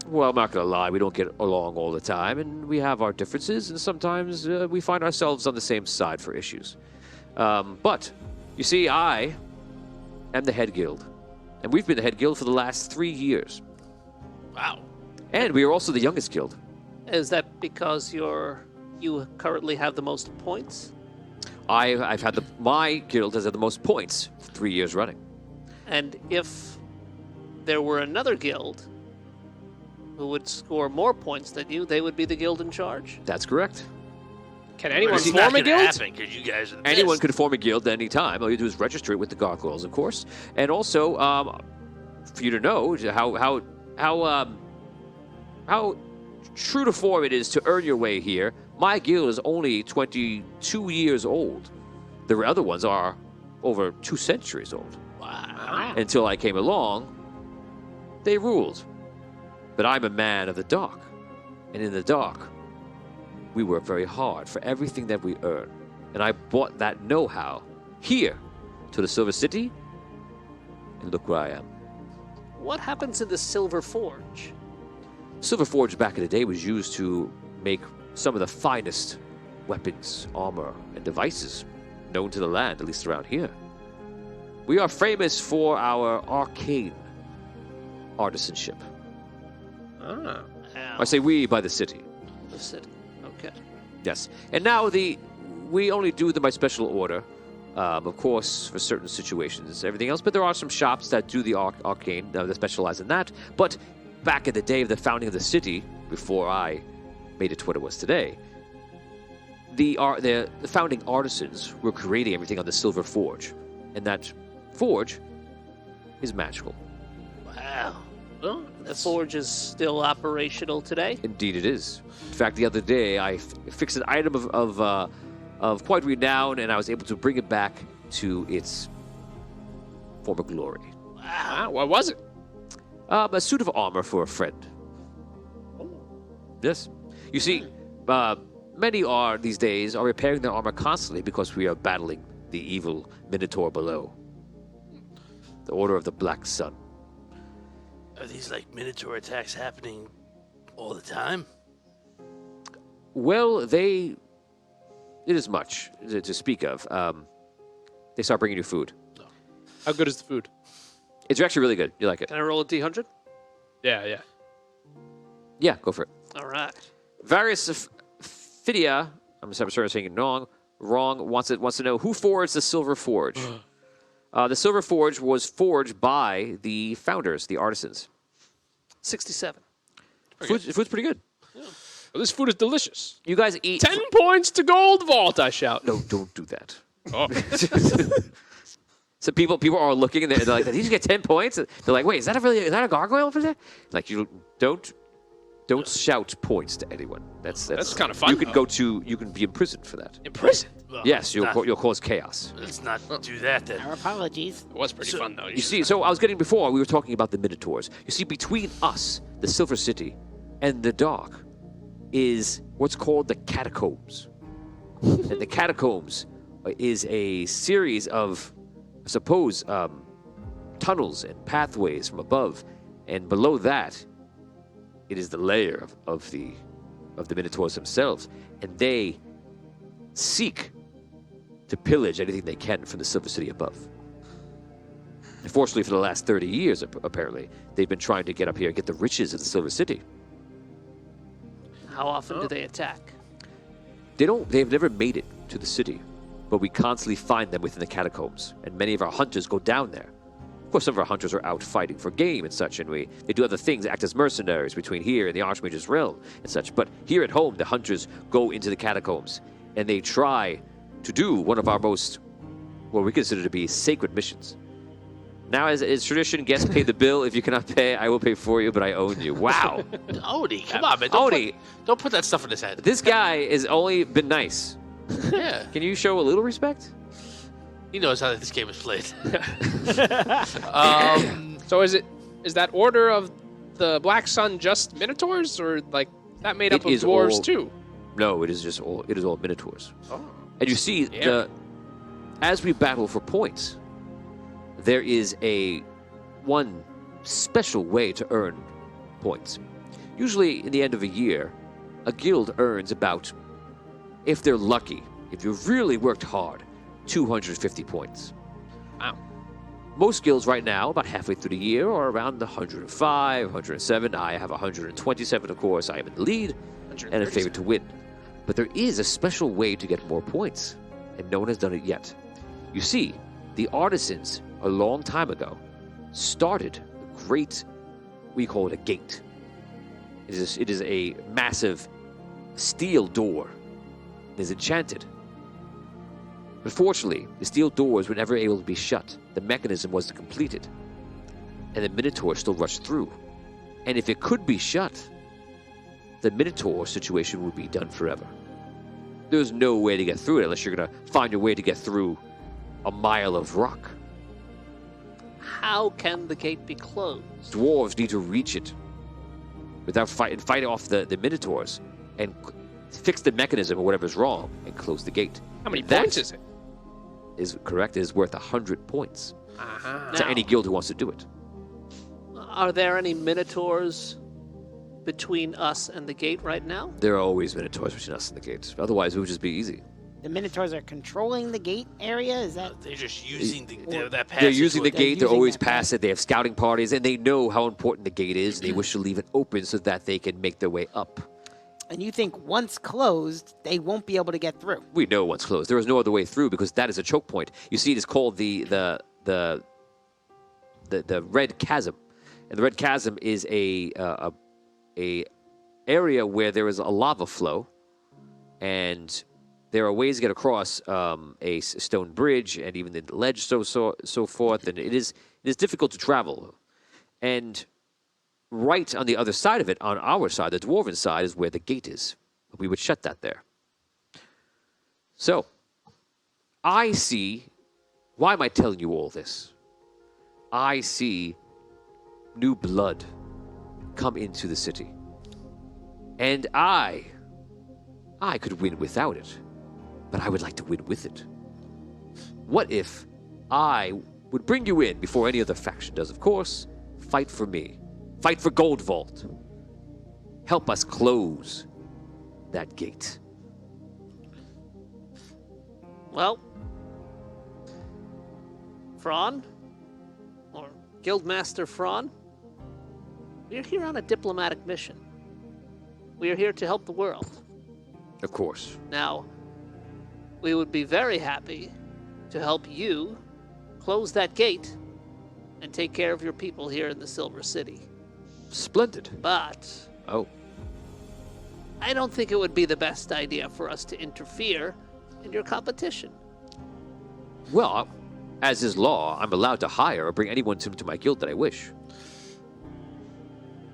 Well, I'm not going to lie, we don't get along all the time, and we have our differences, and sometimes we find ourselves on the same side for issues. But, you see, I am the head guild, and we've been the head guild for the last 3 years. Wow. And we are also the youngest guild. Is that because you currently have the most points? I've had my guild has had the most points 3 years running. And if there were another guild who would score more points than you, they would be the guild in charge? That's correct. Can anyone It's not form a gonna guild? happen 'cause you guys are the Anyone best. could form a guild at any time. All you do is register it with the Gargoyles, of course. And also, for you to know how true to form it is to earn your way here, my guild is only 22 years old. The other ones are over 2 centuries old. Wow. Until I came along, they ruled. But I'm a man of the dark. And in the dark, we work very hard for everything that we earn. And I brought that know-how here to the Silver City, and look where I am. What happens in the Silver Forge? Silver Forge back in the day was used to make some of the finest weapons, armor, and devices known to the land, at least around here. We are famous for our arcane artisanship. Ah. I say we by the city. The city. Okay. Yes. And now we only do them by special order, of course, for certain situations, everything else. But there are some shops that do the arcane, that specialize in that. But back in the day of the founding of the city, before I made it to what it was today, the founding artisans were creating everything on the Silver Forge, and that forge is magical. Wow. Well, the forge is still operational today. Indeed, it is. In fact, the other day I fixed an item of quite renown, and I was able to bring it back to its former glory. Wow, what was it? A suit of armor for a friend. Yes. You see, many these days are repairing their armor constantly because we are battling the evil Minotaur below. The Order of the Black Sun. Are these like Minotaur attacks happening all the time? Well, it is much to speak of. They start bringing you food. How good is the food? It's actually really good. You like it? Can I roll a D100? Yeah. Yeah, go for it. All right. Various Phidia, I'm sorry for saying it wrong, wants to know who forged the Silver Forge. The Silver Forge was forged by the founders, the artisans. 67. Food's pretty good. Well, this food is delicious. You guys eat... 10 points to Gold Vault, I shout. No, don't do that. Oh. So people are looking and they're like, did you get 10 points? They're like, wait, is that a gargoyle for that? Like, you don't shout points to anyone. That's kind of fun. You can be imprisoned for that. Imprisoned. Well, Yes, you'll cause chaos. Let's not do that then. Our apologies. It was pretty fun, though. You see, so I was getting before, we were talking about the Minotaurs. You see, between us, the Silver City, and the Dark is what's called the Catacombs. And the Catacombs is a series of, I suppose, tunnels and pathways from above. And below that, it is the lair of the Minotaurs themselves. And they seek to pillage anything they can from the Silver City above. Unfortunately, for the last 30 years, apparently, they've been trying to get up here and get the riches of the Silver City. How often do they attack? They've never made it to the city, but we constantly find them within the catacombs, and many of our hunters go down there. Of course, some of our hunters are out fighting for game and such, and they do other things, act as mercenaries between here and the Archmage's realm and such. But here at home, the hunters go into the catacombs, and they try to do one of our most, what we consider to be sacred missions. Now, as tradition, guests pay the bill. If you cannot pay, I will pay for you, but I own you. Wow. Odie, come on, man. Don't put that stuff in his head. This guy has only been nice. Yeah. Can you show a little respect? He knows how this game is played. So is that Order of the Black Sun just Minotaurs, or like that made up of dwarves too? No, it is all Minotaurs. Oh. And you see, as we battle for points, there is one special way to earn points. Usually, in the end of a year, a guild earns about, if they're lucky, if you really worked hard, 250 points. Wow. Most guilds right now, about halfway through the year, are around the 105, 107. I have 127, of course. I am in the lead and a favorite to win. But there is a special way to get more points, and no one has done it yet. You see, the artisans, a long time ago, started a great, we call it a gate. It is a massive steel door. It is enchanted. Unfortunately, the steel doors were never able to be shut. The mechanism wasn't completed. And the Minotaur still rushed through. And if it could be shut, the Minotaur situation would be done forever. There's no way to get through it unless you're going to find a way to get through a mile of rock. How can the gate be closed? Dwarves need to reach it without fighting off the Minotaurs and fix the mechanism or whatever's wrong and close the gate. How many points is it? Is correct. It is worth 100 points Uh-huh. to any guild who wants to do it. Are there any Minotaurs between us and the gate right now? There are always Minotaurs between us and the gates. Otherwise, it would just be easy. The Minotaurs are controlling the gate area? Is that... They're just using that passage. They're using the gate. They're using always that past it. They have scouting parties, and they know how important the gate is. They wish to leave it open so that they can make their way up. And you think once closed, they won't be able to get through? We know once closed. There is no other way through because that is a choke point. You see, it is called the red chasm. And the Red Chasm is a area where there is a lava flow, and there are ways to get across a stone bridge and even the ledge, so forth. And it is difficult to travel. And right on the other side of it, on our side, the dwarven side, is where the gate is. We would shut that there. So, I see. Why am I telling you all this? I see new blood come into the city. And I could win without it, but I would like to win with it. What if I would bring you in before any other faction does, of course? Fight for me. Fight for Gold Vault. Help us close that gate. Well, Fron, or Guildmaster Fron, we're here on a diplomatic mission. We are here to help the world. Of course. Now, we would be very happy to help you close that gate and take care of your people here in the Silver City. Splendid. But Oh. I don't think it would be the best idea for us to interfere in your competition. Well, as is law, I'm allowed to hire or bring anyone to my guild that I wish.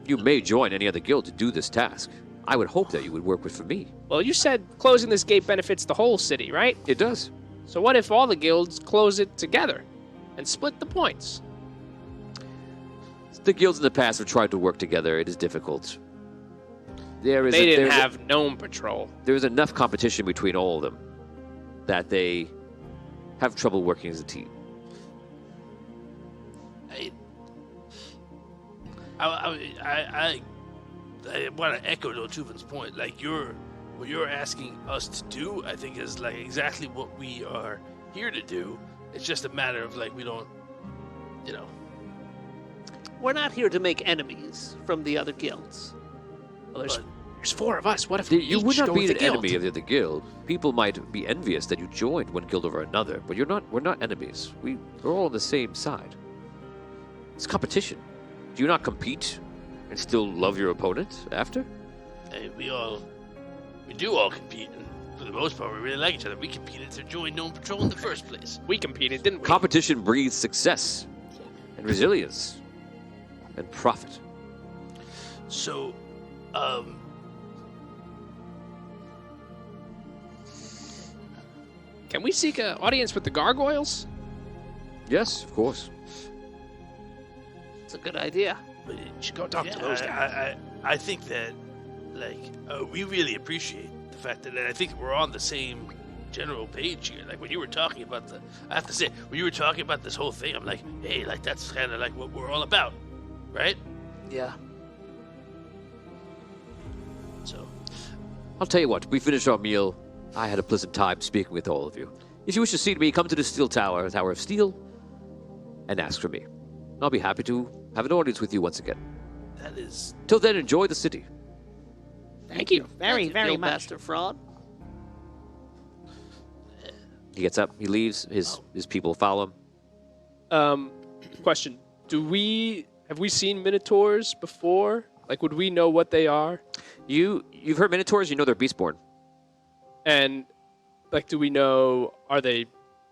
You may join any other guild to do this task. I would hope that you would work for me. Well, you said closing this gate benefits the whole city, right? It does. So what if all the guilds close it together and split the points? The guilds in the past have tried to work together. It is difficult. They didn't have Gnome Patrol. There's enough competition between all of them that they have trouble working as a team. I want to echo Lotuvin's point. Like what you're asking us to do, I think is like exactly what we are here to do. It's just a matter of like we don't, you know. We're not here to make enemies from the other guilds. Well, there's four of us. What if You would each not go be with an the guild? enemy of the other guild. People might be envious that you joined one guild over another, but we're not enemies. We're all on the same side. It's competition. Do you not compete and still love your opponent after? Hey, we do all compete, and for the most part, we really like each other. We competed to join Gnome Patrol in the first place. We competed, didn't we? Competition breeds success and resilience and profit. So, Can we seek an audience with the Gargoyles? Yes, of course. It's a good idea. but You should go talk to those guys. I think that, like, we really appreciate the fact that I think we're on the same general page here. Like, when you were talking about I have to say, when you were talking about this whole thing, I'm like, hey, like, that's kind of like what we're all about, right? Yeah. So, I'll tell you what, we finished our meal. I had a pleasant time speaking with all of you. If you wish to see me, come to the Steel Tower, Tower of Steel, and ask for me. I'll be happy to have an audience with you once again. that is... Till then, enjoy the city. Thank you. Very, very much. Master Fraud. He gets up, he leaves, his people follow him. Question: have we seen Minotaurs before? Like, would we know what they are? You've heard Minotaurs, you know they're Beastborn. And like, do we know?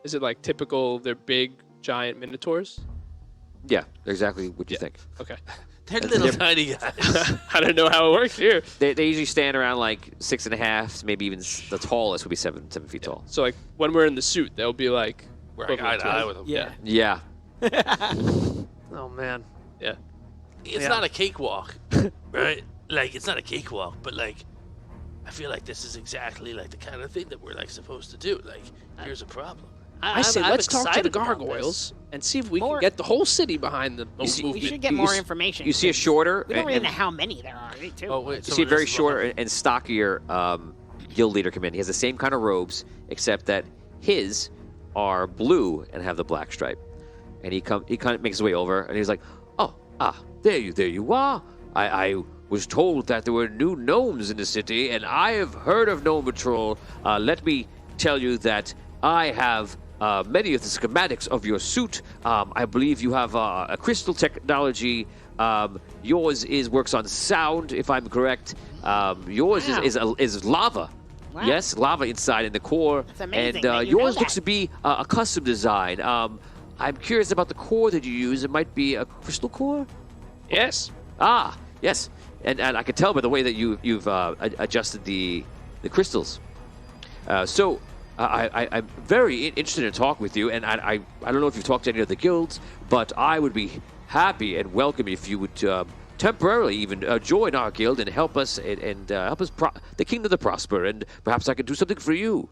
Is it like typical? They're big, giant Minotaurs. Yeah, they're exactly what you think. Okay. They're little tiny guys. I don't know how it works here. They usually stand around like 6.5, maybe even the tallest would be 7 feet tall. So like, when we're in the suit, they'll be like We're like eye to eye with them. Yeah. Yeah. Oh man. Yeah. It's Yeah. not a cakewalk, right? Like, it's not a cakewalk, but like, I feel like this is exactly like the kind of thing that we're like supposed to do. Like, here's a problem. I say let's talk to the excited about Gargoyles and see if we More- can get the whole city behind the see- movement. We should get You more s- information. You see a shorter We don't really and- know how many there are, too. Oh wait, you see a very short and stockier guild leader come in. He has the same kind of robes, except that his are blue and have the black stripe. And he kind of makes his way over, and he's like, there you are. I was told that there were new gnomes in the city, and I have heard of Gnome Patrol. Let me tell you that I have many of the schematics of your suit. I believe you have a crystal technology Yours works on sound, if I'm correct. Yours Wow. is lava. Wow. Yes, lava inside in the core. That's amazing And that you know yours that. looks to be a custom design. I'm curious about the core that you use. It might be a crystal core? Yes. Ah, yes. And I can tell by the way that you've adjusted the crystals. So I'm very interested in talking with you, and I don't know if you've talked to any of the guilds, but I would be happy and welcome if you would temporarily even join our guild and help us and help us the kingdom to prosper, and perhaps I can do something for you.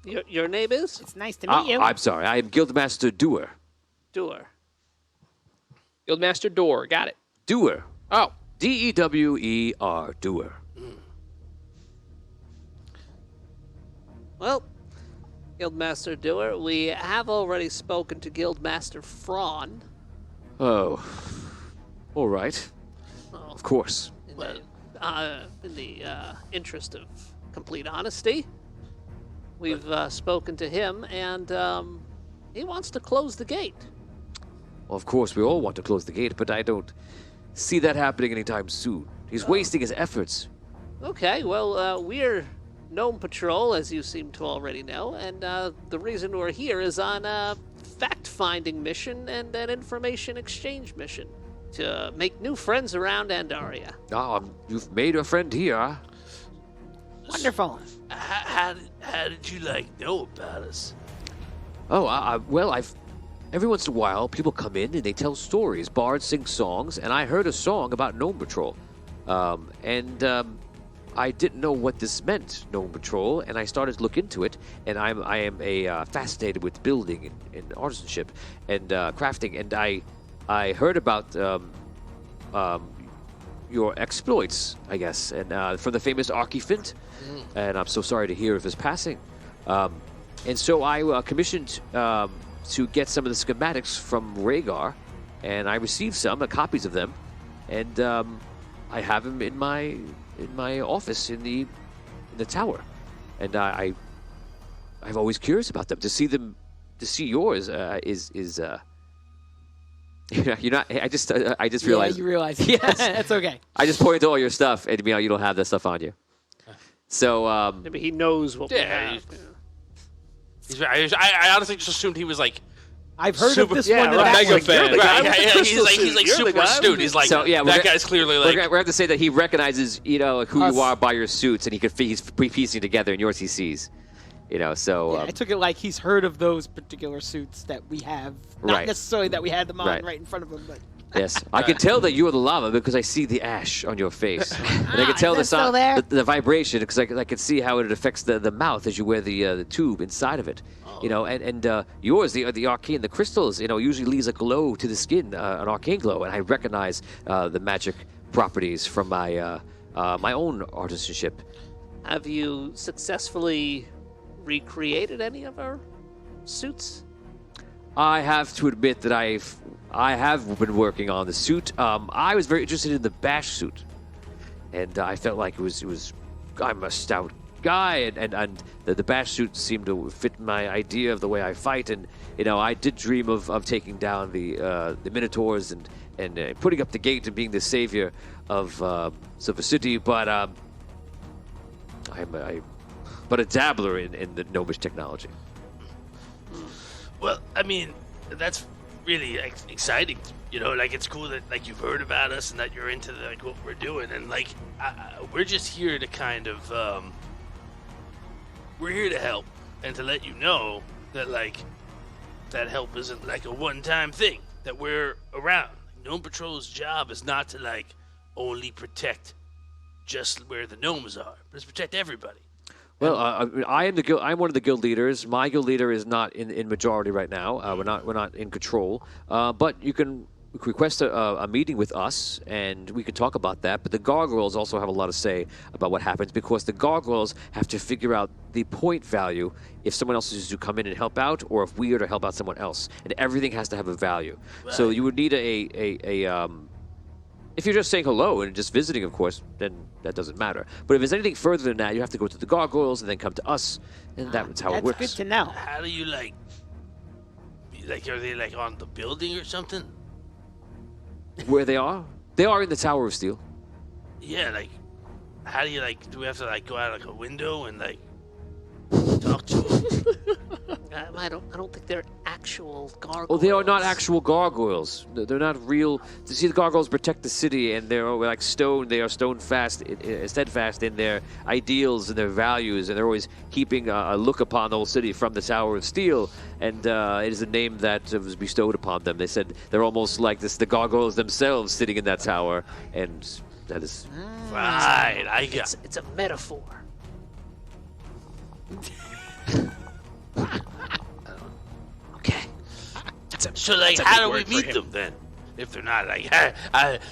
Your name is It's nice to meet you. I'm sorry, I am Guildmaster Doer. Doer. Guildmaster Door. Got it. Doer. Oh. Dewer. Doer. Well, Guildmaster Doer, we have already spoken to Guildmaster Fraun. Oh. All right. Well, Of course. in the interest of complete honesty, we've spoken to him, and he wants to close the gate. Well, of course, we all want to close the gate, but I don't see that happening anytime soon. He's wasting his efforts. Okay, well, we're Gnome Patrol, as you seem to already know, and the reason we're here is on a fact-finding mission and an information exchange mission to make new friends around Andaria. Ah, you've made a friend here. Huh? Wonderful. How did you know about us? Oh, well, every once in a while, people come in and they tell stories. Bards sing songs, and I heard a song about Gnome Patrol. I didn't know what this meant, Gnome Patrol, and I started to look into it, and I am fascinated with building and artisanship and crafting, and I heard about your exploits, I guess, and from the famous Archifint, and I'm so sorry to hear of his passing. And so I commissioned to get some of the schematics from Rhaegar, and I received some copies of them, and I have them in my office in the tower, and I'm always curious about them. To see yours is you're not. I just realized. Yeah, you realize. Yes. That's okay. I just pointed to all your stuff, and you don't have that stuff on you. So Maybe he knows what we have. I honestly just assumed he was I've heard Super- of this yeah, one. right. that Mega one. fan. You're the guy Right, with the yeah, crystal he's suit. like You're the super guy astute. with He's the- like, So, yeah, that guy's clearly we're gonna have to say that he recognizes who Us. you are by your suits, and he's piecing together, and yours he sees. So Yeah, I took it like he's heard of those particular suits that we have. Not Right. necessarily that we had them on Right. right in front of him, but yes, I can tell that you are the lava because I see the ash on your face, and I can tell is that still there? the vibration because I can see how it affects the mouth as you wear the tube inside of it. And yours, the arcane, the crystals, usually leaves a glow to the skin, an arcane glow, and I recognize the magic properties from my my own artisanship. Have you successfully recreated any of our suits? I have to admit that I have been working on the suit. I was very interested in the bash suit, and I felt like it was I'm a stout guy, and the bash suit seemed to fit my idea of the way I fight, and I did dream of taking down the Minotaurs and putting up the gate and being the savior of Silver City, but I'm but a dabbler in the gnomish technology. Well, I mean, that's really exciting. It's cool that you've heard about us and that you're into what we're doing, and we're just here to kind of we're here to help and to let you know that that help isn't a one-time thing. That we're around. Gnome Patrol's job is not to only protect just where the gnomes are, but it's protect everybody. Well, I am I'm one of the guild leaders. My guild leader is not in majority right now. We're not in control. But you can request a meeting with us, and we can talk about that. But the Gargoyles also have a lot to say about what happens, because the Gargoyles have to figure out the point value if someone else is to come in and help out, or if we are to help out someone else. And everything has to have a value. Right. So you would need if you're just saying hello and just visiting, of course, then that doesn't matter. But if there's anything further than that, you have to go to the Gargoyles and then come to us, and that's how it works. That's good to know. How do you are they on the building or something? Where they are? They are in the Tower of Steel. Yeah, like, how do you, like, do we have to, like, go out, like, a window and, like, talk to them? I don't think they're actual gargoyles. Oh, they are not actual gargoyles. They're not real. You see, the gargoyles protect the city, and they're like stone. They are stone fast, steadfast in their ideals and their values, and they're always keeping a look upon the whole city from the Tower of Steel. And it is a name that was bestowed upon them. They said they're almost like the gargoyles themselves sitting in that tower, and that is Right, I got. It's a metaphor. Okay. So, like, how do we meet them then? If they're not like,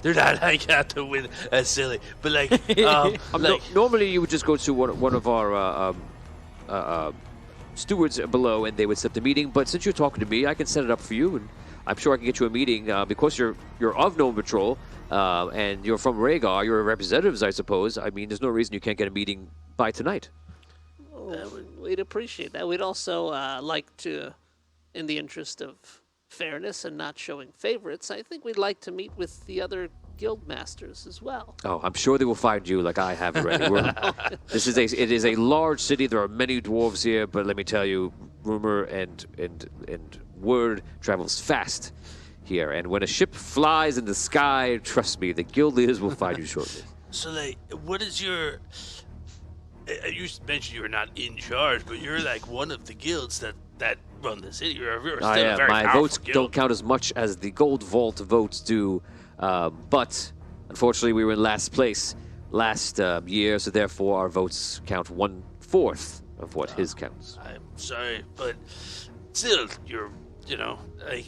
they're not like out to win. That's silly. But like, normally you would just go to one of our stewards below, and they would set the meeting. But since you're talking to me, I can set it up for you, and I'm sure I can get you a meeting because you're of Gnome Patrol and you're from Rhaegar. You're representatives, I suppose. I mean, there's no reason you can't get a meeting by tonight. We'd appreciate that. We'd also like to, in the interest of fairness and not showing favorites, I think we'd like to meet with the other guild masters as well. Oh, I'm sure they will find you like I have already. It is a large city. There are many dwarves here, but let me tell you, rumor and word travels fast here. And when a ship flies in the sky, trust me, the guild leaders will find you shortly. so like, what is your? You mentioned you were not in charge, but you're like one of the guilds that run the city. You're still I a am. very My powerful votes guild. don't count as much as the Gold Vault votes do, but unfortunately we were in last place last year, so therefore our votes count 1/4 of what his counts. I'm sorry, but still, you're, like,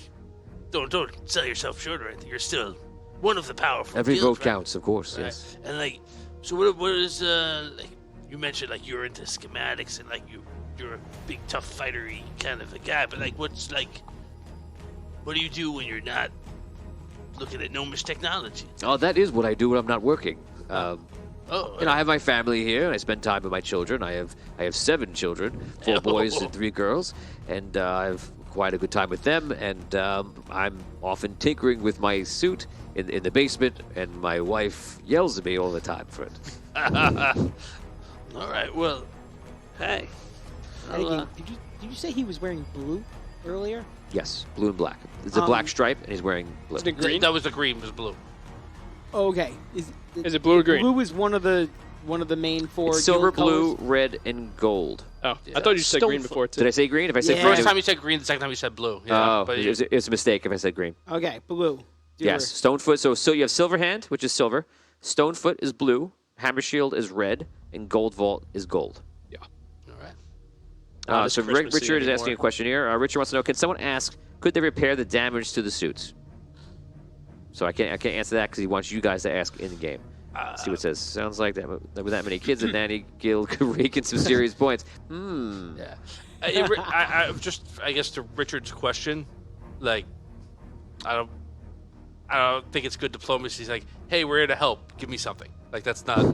don't sell yourself short or anything. You're still one of the powerful. Every guilds, vote right? counts, of course. Right. Yes. And like, so what is like? You mentioned like you're into schematics and like you're a big tough fightery kind of a guy, but like, what do you do when you're not looking at gnomish technology? Oh, that is what I do when I'm not working. Oh, I have my family here, and I spend time with my children. I have 7 children, 4 boys and 3 girls, and I have quite a good time with them. And I'm often tinkering with my suit in the basement, and my wife yells at me all the time for it. all right. Well, Hey. Did you say he was wearing blue earlier? Yes, blue and black. It's a black stripe, and he's wearing blue. Is it green? that was the green, was blue. Okay. Is it blue or green? Blue is one of the main 4 It's silver, guild blue, colors. red, and gold. Oh, I thought you said green Stonefoot. before too. Did I say green? If I said Yeah. green, First time you said green, the second time you said blue. oh, but it's a mistake if I said green. Okay, blue. Yes, Stonefoot. So you have Silver Hand, which is silver. Stonefoot is blue. Hammer Shield is red, and Gold Vault is gold. Yeah. all right. Not as So Christmassy Richard is anymore. asking a question here. Richard wants to know: can someone ask, could they repair the damage to the suits? So I can't answer that because he wants you guys to ask in the game. See what it says. Sounds like that with that many kids, the nanny guild could rake in some serious points. Yeah. I guess to Richard's question, like, I don't think it's good diplomacy. He's like, hey, we're here to help. Give me something. Like, that's not.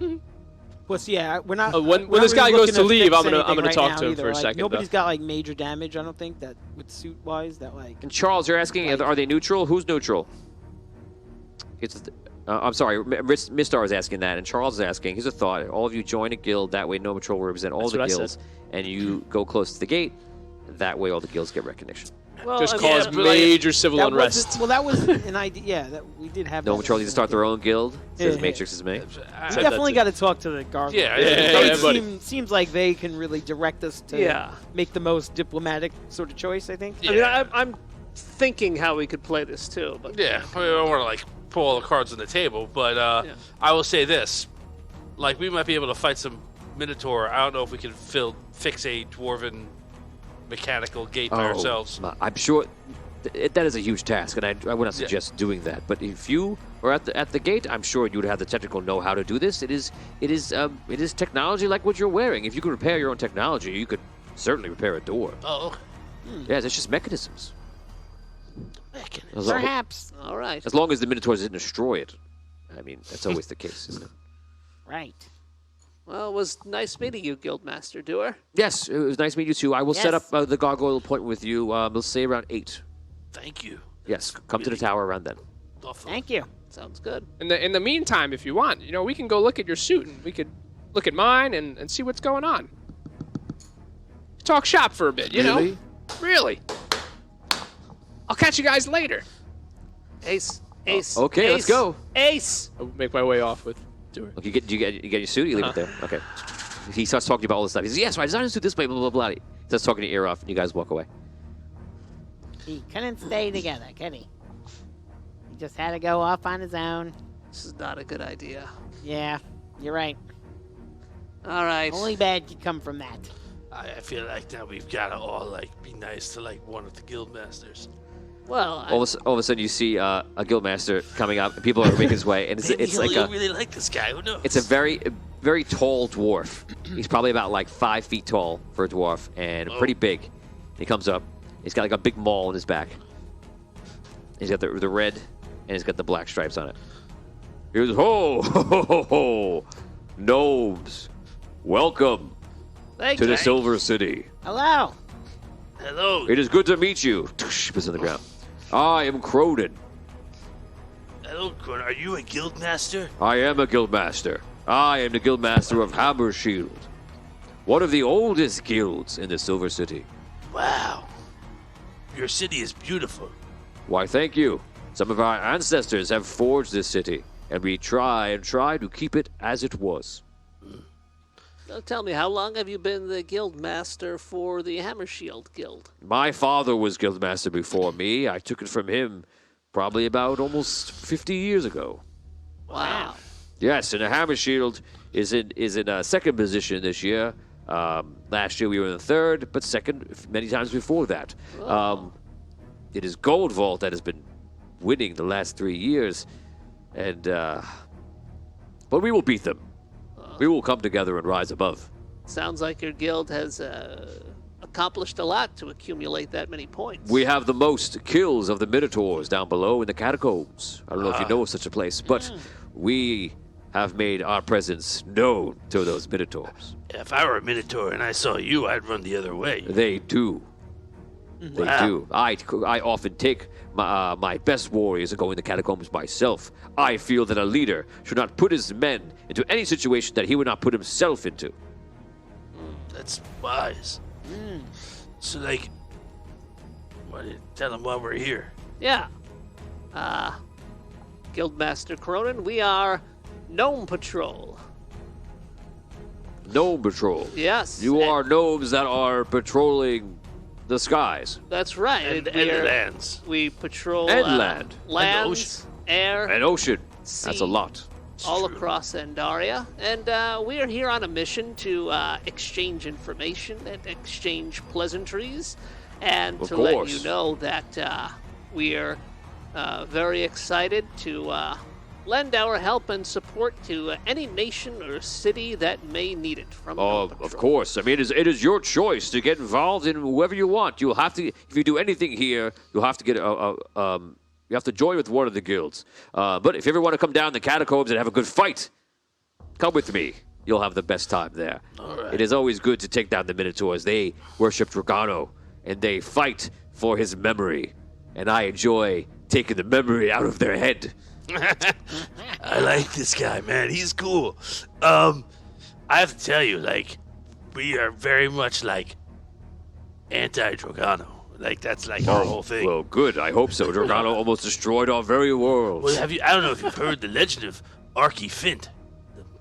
Plus, yeah, we're not. When we're this not guy really goes to looking leave, fix I'm gonna anything right talk now to him either. for a Like, second, Nobody's though. got like major damage. I don't think that with suit wise that like. And Charles, you're asking, are they neutral? Who's neutral? I'm sorry, Mistar is asking that, and Charles is asking. Here's a thought: all of you join a guild. That way, Gnome Patrol will represent all That's the what I guilds, and you go close to the gate. That way, all the guilds get recognition. Well, Just I mean, cause but like- major civil That unrest. wasn't- well, that was an idea. Yeah, that we did have. Gnome that Patrol as needs to an start their own guild. Says Yeah. Matrix is me. We Said definitely that got to talk to the Gargoyles. Yeah, yeah, buddy. Seems like they can really direct us to Yeah. make the most diplomatic sort of choice. I think. I mean, I'm thinking how we could play this too, but Yeah, I don't want to like pull all the cards on the table, but I will say this: like, we might be able to fight some Minotaur. I don't know if we can fix a dwarven mechanical gate by ourselves. I'm sure that is a huge task, and I would not suggest doing that. But if you are at the gate, I'm sure you would have the technical know-how to do this. It is technology like what you're wearing. If you could repair your own technology, you could certainly repair a door. Oh, Yeah, it's just mechanisms. okay. Perhaps. all right. As long as the Minotaurs didn't destroy it. I mean, that's always the case, isn't it? Right. Well, it was nice meeting you, Guildmaster Doer. Yes, it was nice meeting you too. I will set Yes. up the gargoyle appointment with you. Let's say around 8. Thank you. Yes, come to the tower around then. Thoughtful. Thank you. Sounds good. In the meantime, if you want, we can go look at your suit and we could look at mine and see what's going on. Talk shop for a bit, you know? Really? I'll catch you guys later. Ace. Okay, let's go. Ace. I'll make my way off with Stuart. Look, you get your suit. You leave it there. Okay. He starts talking to you about all this stuff. He says, "Yes, I designed a suit this way." Blah blah blah. He starts talking your ear off, and you guys walk away. He couldn't stay together, could he? He just had to go off on his own. This is not a good idea. Yeah, you're right. All right. Only bad could come from that. I feel like now we've got to all like be nice to like one of the guild masters. Well, All of a sudden, you see a guildmaster coming up, and people are making his way, and Maybe it's he'll like really like this guy. Who knows? it's a very tall dwarf. He's probably about like 5 feet tall for a dwarf, and pretty big. He comes up. He's got like a big maul on his back. He's got the red, and he's got the black stripes on it. He goes, ho, ho, ho, ho, ho. Gnomes, welcome thank to you. the Silver City. Hello. Hello. It is good to meet you. Puts on the ground. I am Cronin. Hello, Cronin. Are you a guild master? I am a guildmaster. I am the guildmaster of Hammershield, one of the oldest guilds in the Silver City. Wow. Your city is beautiful. Why, thank you. Some of our ancestors have forged this city, and we try to keep it as it was. Now tell me, how long have you been the guild master for the Hammershield Guild? My father was guildmaster before me. I took it from him probably about almost 50 years ago. Wow. Yes, and the Hammershield is in second position this year. Last year we were in third, but second many times before that. It is Gold Vault that has been winning the last 3 years, and but we will beat them. We will come together and rise above. Sounds like your guild has accomplished a lot to accumulate that many points. We have the most kills of the Minotaurs down below in the catacombs. I don't know if you know of such a place, but we have made our presence known to those Minotaurs. If I were a Minotaur and I saw you, I'd run the other way. They do. They do. I often take my best warriors and go in the catacombs myself. I feel that a leader should not put his men into any situation that he would not put himself into. That's wise. So, like, tell them why we're here. Yeah. Guildmaster Cronin, we are Gnome Patrol. Gnome patrol. Yes. You are gnomes that are patrolling the skies. That's right. And We're- lands. We patrol And land. lands, air, An ocean. That's sea, a lot. all across Andaria. And we are here on a mission to exchange information and exchange pleasantries. And Of to let course. you know that we are very excited to lend our help and support to any nation or city that may need it from Gnome Of Patrol. course. I mean, it is your choice to get involved in whoever you want. You'll have to, if you do anything here, you'll have to get you have to join with one of the guilds. But if you ever want to come down the catacombs and have a good fight, come with me. You'll have the best time there. right. It is always good to take down the Minotaurs. They worship Dragano, and they fight for his memory. And I enjoy taking the memory out of their head. I like this guy, man. He's cool. I have to tell you, like, we are very much like anti-Dragano. Like, that's like our whole thing. Well, good. I hope so. Dragano almost destroyed our very world. Well, I don't know if you've heard the legend of Archie Fint,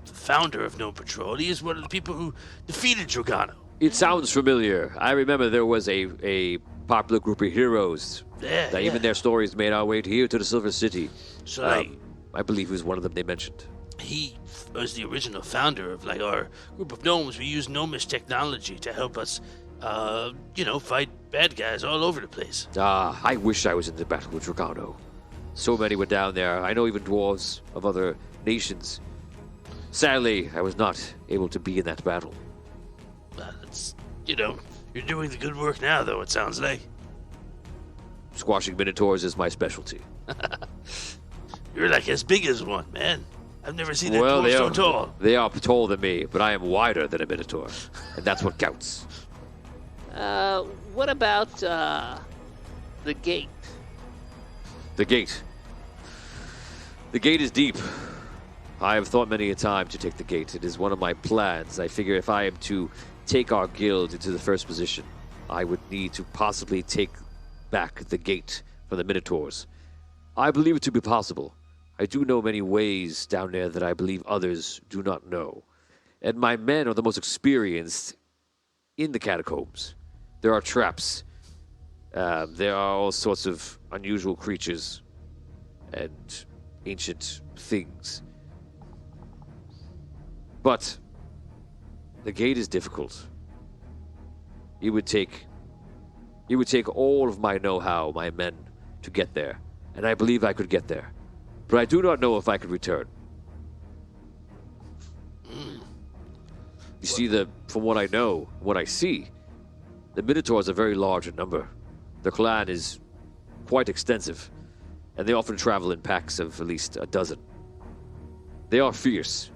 the founder of Gnome Patrol. He is one of the people who defeated Dragano. It sounds familiar. I remember there was a popular group of heroes Yeah, that even their stories made our way to here to the Silver City. So, like, I believe he was one of them they mentioned. he was the original founder of, like, our group of gnomes. We use gnomish technology to help us, fight bad guys all over the place. I wish I was in the battle with Dragano. So many were down there. I know even dwarves of other nations. Sadly, I was not able to be in that battle. It's, you're doing the good work now, though, it sounds like. Squashing Minotaurs is my specialty. You're like as big as one, man. I've never seen that Well, dwarf so tall. they are taller than me, but I am wider than a Minotaur. And that's what counts. What about the gate? The gate. The gate is deep. I have thought many a time to take the gate. It is one of my plans. I figure if I am to take our guild into the first position, I would need to possibly take back the gate from the Minotaurs. I believe it to be possible. I do know many ways down there that I believe others do not know. And my men are the most experienced in the catacombs. There are traps. There are all sorts of unusual creatures and ancient things. But the gate is difficult. It would take all of my know-how, my men, to get there. And I believe I could get there. But I do not know if I could return. You see, from what I know, what I see, the Minotaurs are very large in number. Their clan is quite extensive, and they often travel in packs of at least a dozen. They are fierce.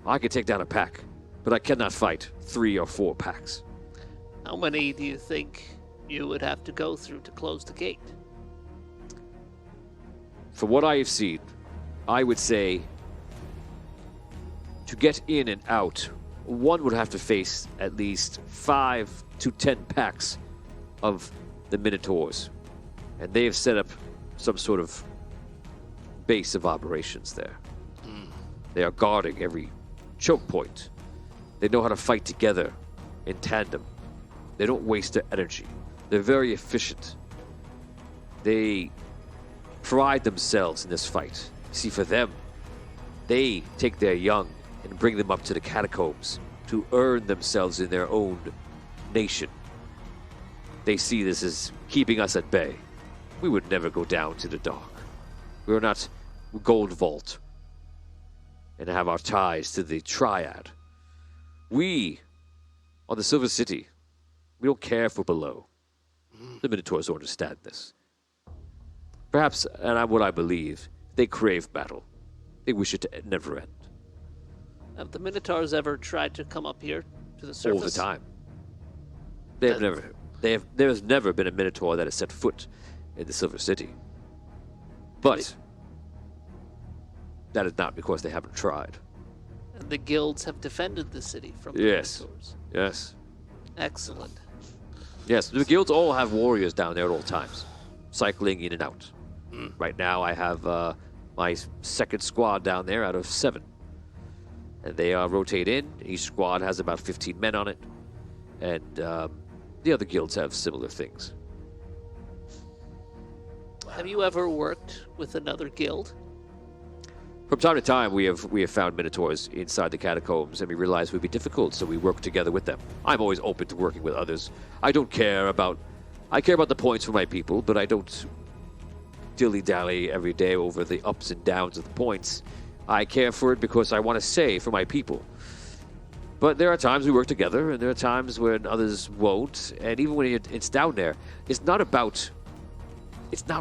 I could take down a pack, but I cannot fight 3 or 4 packs. How many do you think you would have to go through to close the gate? From what I have seen, I would say to get in and out, one would have to face at least 5 to 10 packs of the Minotaurs. And they have set up some sort of base of operations there. They are guarding every choke point. They know how to fight together in tandem. They don't waste their energy. They're very efficient. They pride themselves in this fight. See, for them, they take their young and bring them up to the catacombs to earn themselves in their own nation. They see this as keeping us at bay. We would never go down to the dark. We are not Gold Vault and have our ties to the Triad. We, on the Silver City, we don't care for below. The Minotaurs don't understand this. Perhaps, and what I believe, they crave battle. They wish it to never end. Have the Minotaurs ever tried to come up here to the surface? All the time. There has never been a Minotaur that has set foot in the Silver City. But that is not because they haven't tried. And the guilds have defended the city from the Yes. Minotaurs. Yes. Excellent. Yes, the guilds all have warriors down there at all times, cycling in and out. Right now I have my second squad down there out of 7. And they rotate in. Each squad has about 15 men on it. And the other guilds have similar things. Have you ever worked with another guild? From time to time, we have found Minotaurs inside the catacombs, and we realized it would be difficult, so we work together with them. I'm always open to working with others. I care about the points for my people, but I don't dilly-dally every day over the ups and downs of the points. I care for it because I want to say for my people. But there are times we work together, and there are times when others won't, and even when it's down there, it's not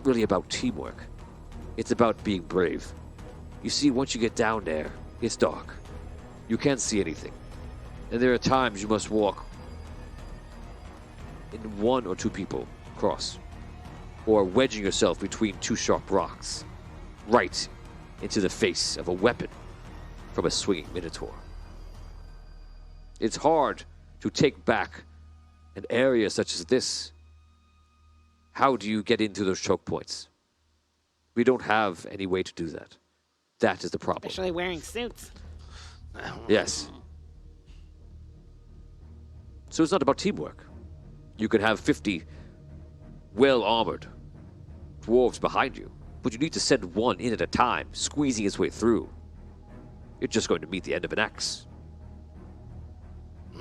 really about teamwork. It's about being brave. You see, once you get down there, it's dark. You can't see anything. And there are times you must walk in 1 or 2 people across, or wedging yourself between 2 sharp rocks, right into the face of a weapon from a swinging Minotaur. It's hard to take back an area such as this. How do you get into those choke points? We don't have any way to do that. That is the problem. Especially wearing suits. Yes. So it's not about teamwork. You can have 50 well-armored dwarves behind you, but you need to send one in at a time, squeezing his way through. You're just going to meet the end of an axe.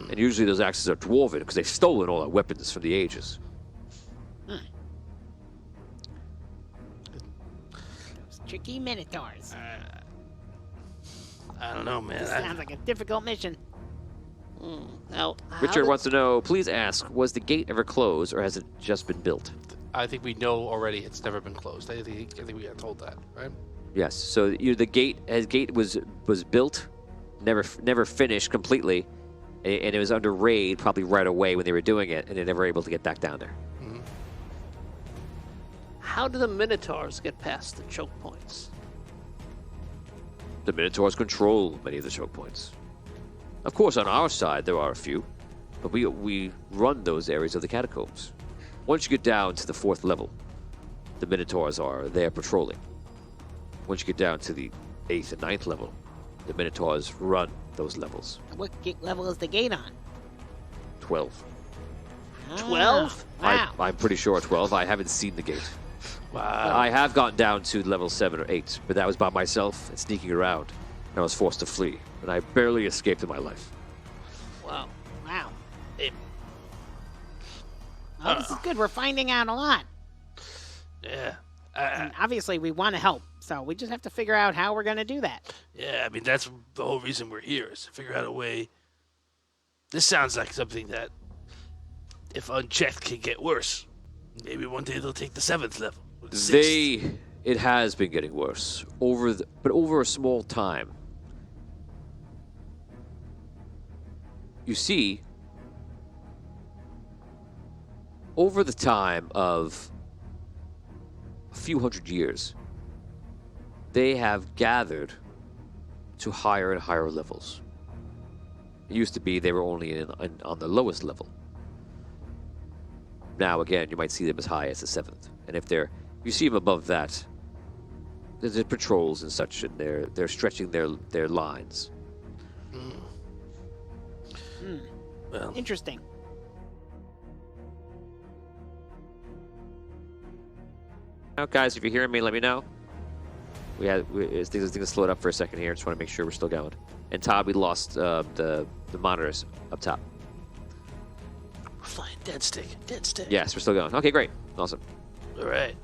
And usually those axes are dwarven because they've stolen all our weapons from the ages. Those tricky Minotaurs. I don't know, man. This sounds like a difficult mission. Now, Richard wants to know, please ask, was the gate ever closed or has it just been built? I think we know already it's never been closed. I think we got told that, right? Yes. So the gate was built, never finished completely, and it was under raid probably right away when they were doing it, and they never were able to get back down there. how do the Minotaurs get past the choke points? The Minotaurs control many of the choke points. Of course, on our side, there are a few, but we run those areas of the catacombs. Once you get down to the 4th level, the Minotaurs are there patrolling. Once you get down to the 8th and 9th level, the Minotaurs run those levels. What level is the gate on? 12. 12? Wow. I'm pretty sure 12. I haven't seen the gate. Wow. I have gotten down to level 7 or 8, but that was by myself and sneaking around. And I was forced to flee, and I barely escaped in my life. Wow. Wow. It- Well, this is good. We're finding out a lot. Yeah. And obviously, we want to help. So we just have to figure out how we're going to do that. Yeah, I mean, that's the whole reason we're here, is to figure out a way. This sounds like something that, if unchecked, can get worse. Maybe one day they'll take the 7th level. or the 6th. It has been getting worse, but over a small time. You see, over the time of a few hundred years, they have gathered to higher and higher levels. It used to be they were only on the lowest level. Now, again, you might see them as high as the 7th. And if you see them above that, there's patrols and such, and they're stretching their lines. Well, Interesting. Now, guys, if you're hearing me, let me know. Things slowed up for a second here. Just want to make sure we're still going. And Todd, we lost the monitors up top. we're flying dead stick. Dead stick. Yes, we're still going. Okay, great. Awesome. All right.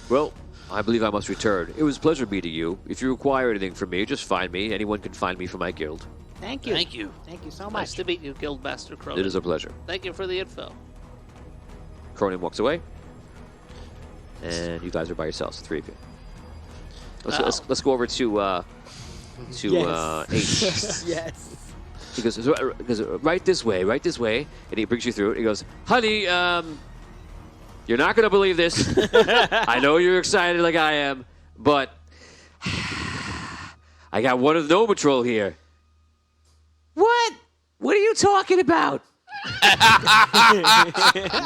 Well, I believe I must return. It was a pleasure meeting you. If you require anything from me, just find me. Anyone can find me from my guild. Thank you. Thank you. Thank you so much. Nice to meet you, Guildmaster Cronin. It is a pleasure. Thank you for the info. Cronin walks away. And you guys are by yourselves, the 3 of you. Let's go over to 8. Yes. He goes, right this way, and he brings you through it. He goes, honey, you're not going to believe this. I know you're excited like I am, but I got one of the Gnome Patrol here. What? What are you talking about?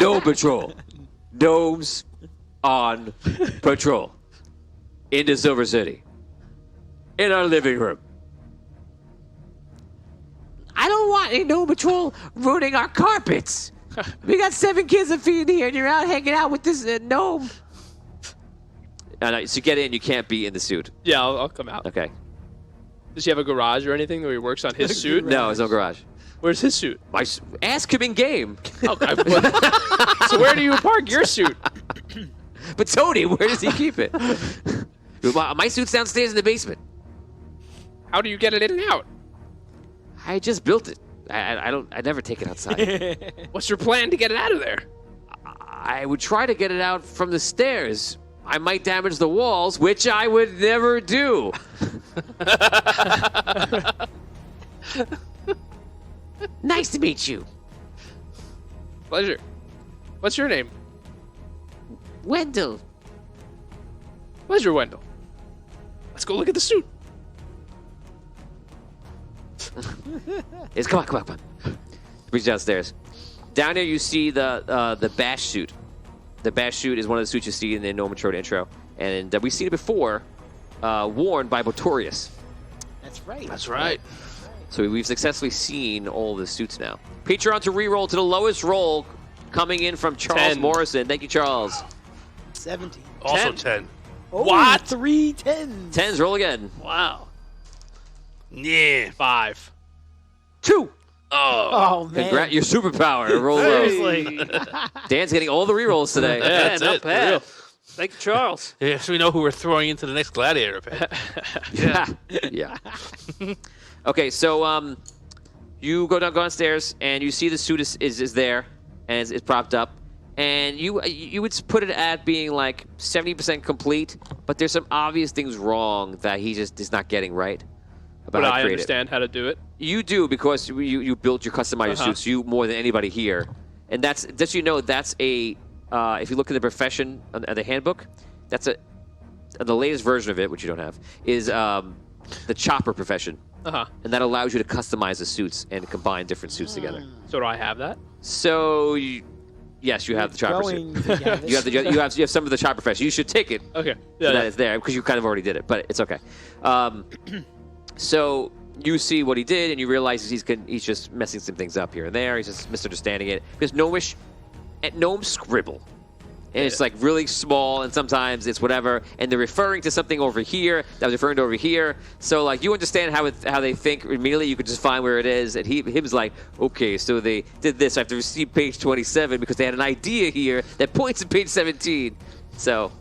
Gnome Patrol. Gnomes on patrol. Into Silver City. In our living room. I don't want a Gnome Patrol ruining our carpets. We got 7 kids to feed here, and you're out hanging out with this gnome. So get in, you can't be in the suit. Yeah, I'll come out. Okay. Does he have a garage or anything where he works on his suit? No, there's no garage. Where's his suit? Ask him in game. Okay. So where do you park your suit? But Tony, where does he keep it? My suit's downstairs in the basement. How do you get it in and out? I just built it. I never take it outside. What's your plan to get it out of there? I would try to get it out from the stairs. I might damage the walls, which I would never do. Nice to meet you. Pleasure. What's your name? Wendell. Pleasure, Wendell. Let's go look at the suit. Come on. Brings you downstairs. Down there, you see the bash suit. The bash suit is one of the suits you see in the Gnome Patrol intro, and we've seen it before, worn by Botorius. That's right. That's right. So we've successfully seen all the suits now. Patreon to reroll to the lowest roll, coming in from Charles 10. Morrison. Thank you, Charles. 17. Also 10. Oh, What? 3 10s. 10s, roll again. Wow. Yeah. 5. 2. Oh, man. Congrats, your superpower. Roll low. Seriously. Dan's getting all the rerolls today. Yeah, Yeah, that's not it. For bad. real. Thank you, Charles. Yeah, so we know who we're throwing into the next gladiator pit. Yeah. Okay, so you go downstairs and you see the suit is there and it's propped up, and you would put it at being like 70% complete, but there's some obvious things wrong that he just is not getting right about But how to I create understand how to do it. You do, because you built your customized suits, you more than anybody here, and that's just that's a if you look at the profession and the handbook, that's the latest version of it, which you don't have, is the chopper profession. Uh-huh. And that allows you to customize the suits and combine different suits together. So do I have that? So, yes, you have the chopper suit. You have some of the chopper profession. You should take it. Okay. So that it's there because you kind of already did it, but it's okay. So you see what he did, and you realize he's just messing some things up here and there. He's just misunderstanding it because gnomes scribble. And it's like really small, and sometimes it's whatever, and they're referring to something over here that was referring to over here. So like you understand how they think immediately. You could just find where it is, and him's like, okay, so they did this. I have to receive page 27 because they had an idea here that points to page 17. So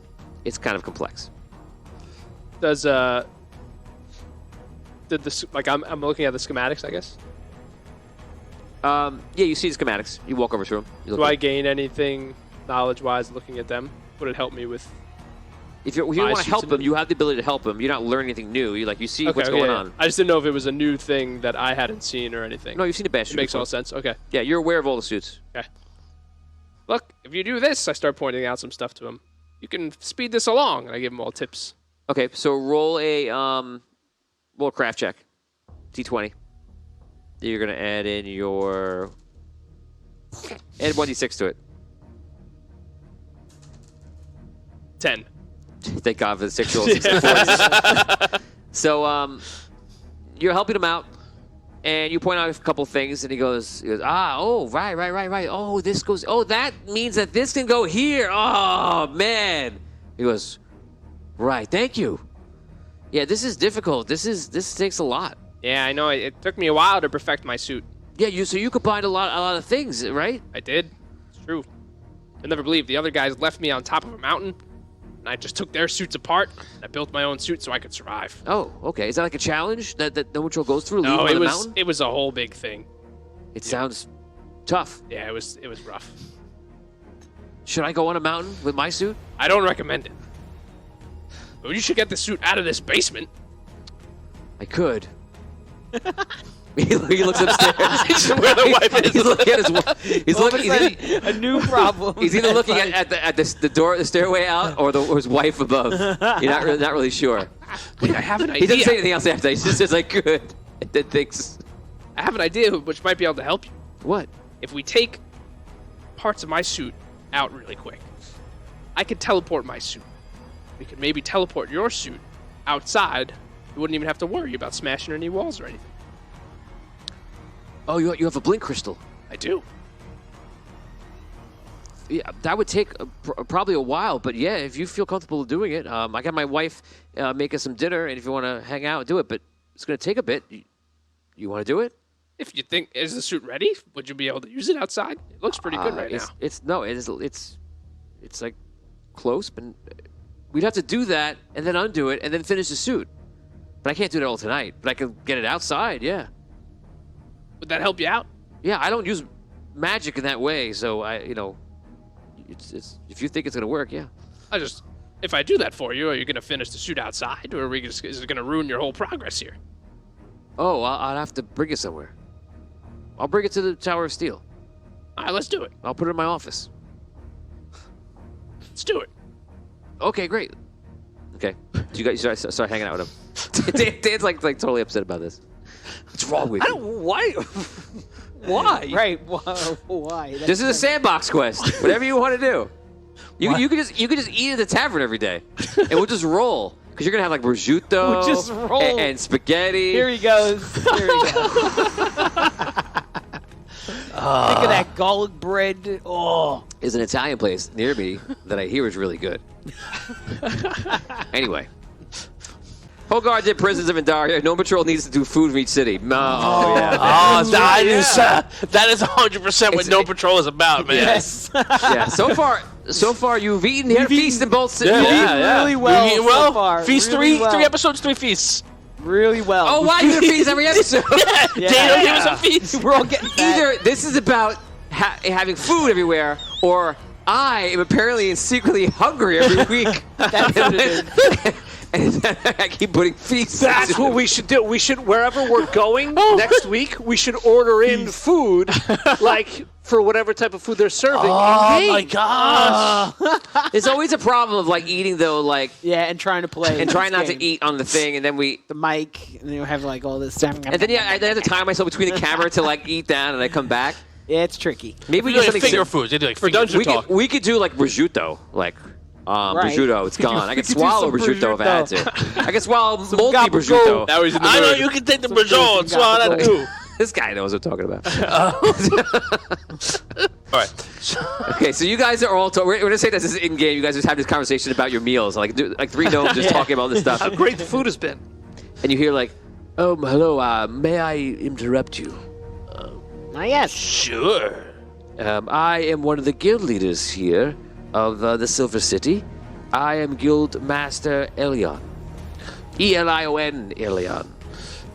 it's kind of complex. Does did this like I'm looking at the schematics, I guess. Yeah, you see the schematics. You walk over to them. Do I gain anything knowledge-wise looking at them? Would it help me with? If you want to help them, you have the ability to help them. You're not learning anything new. You see what's going on. I just didn't know if it was a new thing that I hadn't seen or anything. No, you've seen the best. It makes all sense. Okay. Yeah, you're aware of all the suits. Okay. Look, if you do this, I start pointing out some stuff to him. You can speed this along, and I give him all tips. Okay, so roll a craft check, D20. You're gonna add in your add 1d6 to it. 10. Thank God for the 6 rolls. So you're helping him out, and you point out a couple things, and he goes, right. Oh, this goes. Oh, that means that this can go here. Oh man. He goes, right. Thank you. Yeah, this is difficult. This takes a lot. Yeah, I know. It took me a while to perfect my suit. Yeah, so you combined a lot of things, right? I did. It's true. You'll never believe the other guys left me on top of a mountain, and I just took their suits apart, and I built my own suit so I could survive. Oh, okay. Is that like a challenge that No Control goes through? No, it was a whole big thing. It sounds tough. Yeah, it was rough. Should I go on a mountain with my suit? I don't recommend it. But you should get the suit out of this basement. I could. He looks upstairs. Where the wife is. He's looking at his wife. He's looking. A new problem. He's either looking at the door, the stairway out, or his wife above. You're not really sure. Wait, I have an idea. He doesn't say anything else after. He just says like good, and then thinks. I have an idea which might be able to help you. What? If we take parts of my suit out really quick, I could teleport my suit. We could maybe teleport your suit outside. You wouldn't even have to worry about smashing any walls or anything. Oh, you have a blink crystal. I do. Yeah, that would take probably a while, but yeah, if you feel comfortable doing it, I got my wife make us some dinner, and if you want to hang out and do it, but it's going to take a bit. You want to do it? If you think, is the suit ready? Would you be able to use it outside? It looks pretty good right now. It's like close, but we'd have to do that and then undo it and then finish the suit. But I can't do that all tonight. But I can get it outside. Yeah. Would that help you out? Yeah, I don't use magic in that way, so it's if you think it's gonna work, yeah. If I do that for you, are you gonna finish the suit outside, or is it gonna ruin your whole progress here? Oh, I'll have to bring it somewhere. I'll bring it to the Tower of Steel. All right, let's do it. I'll put it in my office. Let's do it. Okay, great. Okay, you guys start hanging out with him. Dan's like totally upset about this. What's wrong with you? Why? Why? Right? Why? This is a sandbox quest. Whatever you want to do. You could just eat at the tavern every day, and we'll just roll. Because you're gonna have like prosciutto We'll just roll. And spaghetti. Here he goes. Here he goes. Think of that garlic bread. Oh. There's an Italian place near me that I hear is really good. Anyway. Hogard did Prisons of Indaria. Gnome Patrol needs to do food for each city. That is 100% what Gnome Patrol is about, man. Yes. Yeah. So far you've eaten here, feast in both cities. Really well so far. Feast really 3 episodes, 3 feasts. Really well. Oh, wow, you're gonna feast every episode. Daniel, give us a feast. We're all getting fat. Either this is about having food everywhere, or I am apparently and secretly hungry every week. That's what it is. And I keep putting feasts. That's what we should do. We should, wherever we're going next week, we should order in food, like for whatever type of food they're serving. Oh my gosh! There's always a problem of like eating though, like Yeah, and trying to play. and trying this not game. to eat on the thing, and then we. the mic, and you have like all this. And then I have to time myself between the camera to like eat down, and I come back. Yeah, it's tricky. Maybe we You get do like something finger sim- foods. They do like For finger dungeon We talk. we could do like prosciutto, like prosciutto. It's gone. I could swallow some prosciutto if I had to. I could swallow moldy gabagool. prosciutto. Now he's in the I know mood. you can take the Brajon and swallow that too. This guy knows what I'm talking about. All right. Okay, so you guys are all. We're gonna say this is in game. You guys just have this conversation about your meals, like three gnomes just talking about this stuff, How great the food has been. and you hear like, hello. May I interrupt you? Yes. Sure. I am one of the guild leaders here of the Silver City. I am Guild Master Elion. Elion, Elion.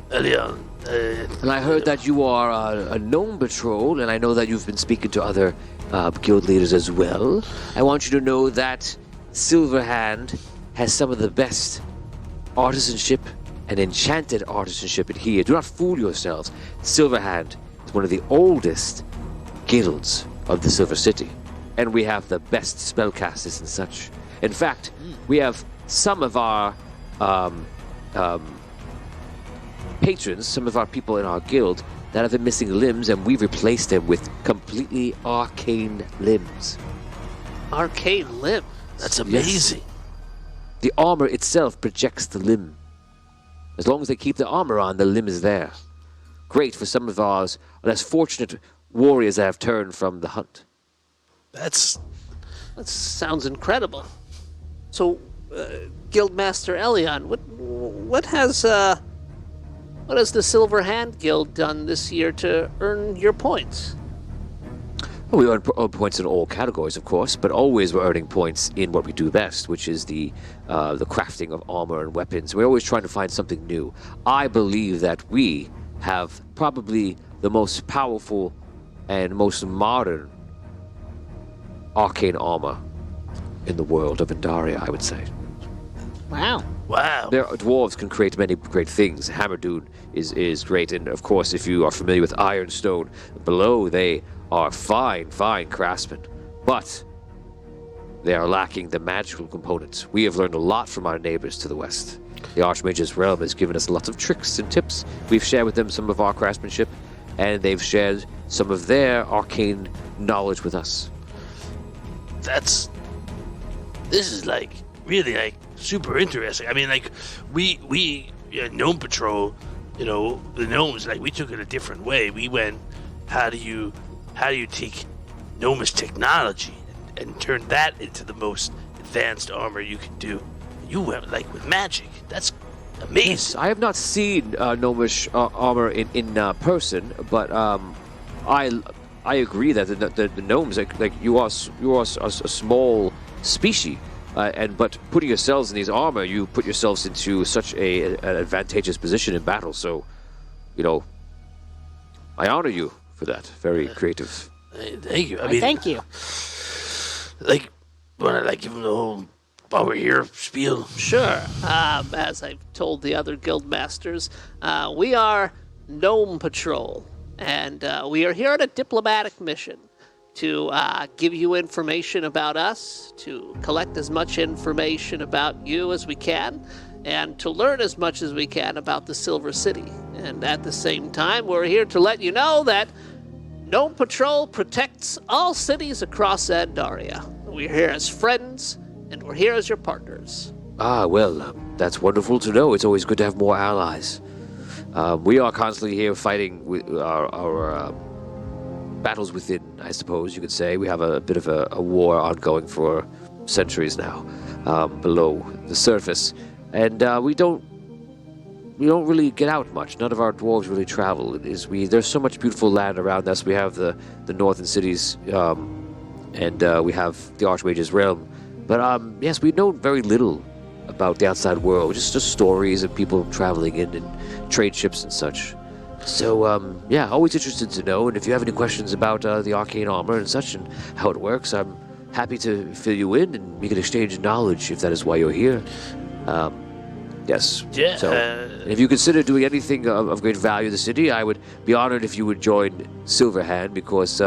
Elion. And I heard that you are a gnome patrol, and I know that you've been speaking to other guild leaders as well. I want you to know that Silverhand has some of the best artisanship and enchanted artisanship in here. Do not fool yourselves. Silverhand is one of the oldest guilds of the Silver City, and we have the best spellcasters and such. In fact, we have some of our patrons, some of our people in our guild that have been missing limbs, and we've replaced them with completely arcane limbs. Arcane limb. That's amazing. The armor itself projects the limb. As long as they keep the armor on, the limb is there. Great for some of our less fortunate warriors that have turned from the hunt. That Sounds incredible. So, Guildmaster Elion, what has the Silver Hand Guild done this year to earn your points? Well, we earn points in all categories, of course, but always we're earning points in what we do best, which is the crafting of armor and weapons. We're always trying to find something new. I believe that we have probably the most powerful and most modern arcane armor in the world of Indaria, I would say. Wow. wow. Dwarves can create many great things. Hammerdune is great, and of course, if you are familiar with Ironstone, below they are fine craftsmen, but they are lacking the magical components. We have learned a lot from our neighbors to the west. The Archmage's realm has given us lots of tricks and tips. We've shared with them some of our craftsmanship, and they've shared some of their arcane knowledge with us. This is like really like super interesting. I mean, like we Gnome Patrol, you know, the gnomes, like we took it a different way. We went, how do you take gnomish technology and turn that into the most advanced armor you can do? You went like with magic. That's amazing. Yes, I have not seen gnomish armor in person, but I agree that the gnomes, like you are a small species, but putting yourselves in these armor, you put yourselves into such an advantageous position in battle. So, you know, I honor you for that. Very creative. Thank you. I mean, Thank you. like, want to give them the whole while we're here spiel? Sure. As I've told the other guild masters, we are Gnome Patrol, and we are here on a diplomatic mission to give you information about us, to collect as much information about you as we can, and to learn as much as we can about the Silver City. And at the same time, we're here to let you know that Gnome Patrol protects all cities across Andaria. We're here as friends, and we're here as your partners. Ah, well, that's wonderful to know. It's always good to have more allies. We are constantly here fighting with our battles within, I suppose you could say. We have a bit of a war ongoing for centuries now, below the surface, and we don't really get out much. None of our dwarves really travel. There's so much beautiful land around us. We have the northern cities, and we have the Archmage's realm. But yes, we know very little about the outside world. Just stories of people traveling in and trade ships and such. So yeah, always interested to know. And if you have any questions about the arcane armor and such and how it works, I'm happy to fill you in, and we can exchange knowledge if that is why you're here. Yes. Yeah. So, if you consider doing anything of great value to the city, I would be honored if you would join Silverhand, because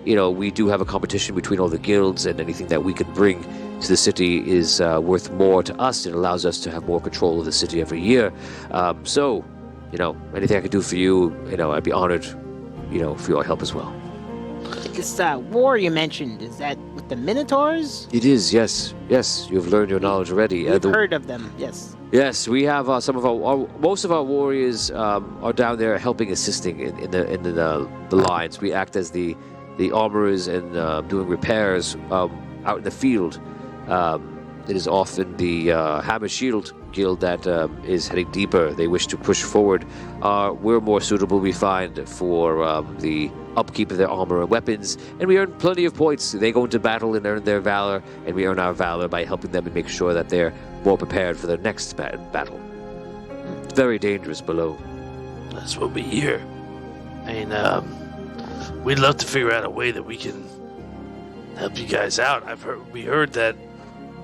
we do have a competition between all the guilds, and anything that we can bring to the city is worth more to us. It allows us to have more control of the city every year. So, anything I could do for you, I'd be honored, for your help as well. This war you mentioned, is that with the Minotaurs? It is, yes. Yes, you've learned your knowledge already. We've heard of them, yes. Yes, we have most of our warriors are down there assisting in the lines. We act as the armorers and doing repairs out in the field. It is often the Hammer Shield Guild that is heading deeper. They wish to push forward. We're more suitable, we find, for the upkeep of their armor and weapons, and we earn plenty of points. They go into battle and earn their valor, and we earn our valor by helping them and make sure that they're more prepared for their next battle. It's very dangerous below. That's what we hear. I mean, we'd love to figure out a way that we can help you guys out. We heard that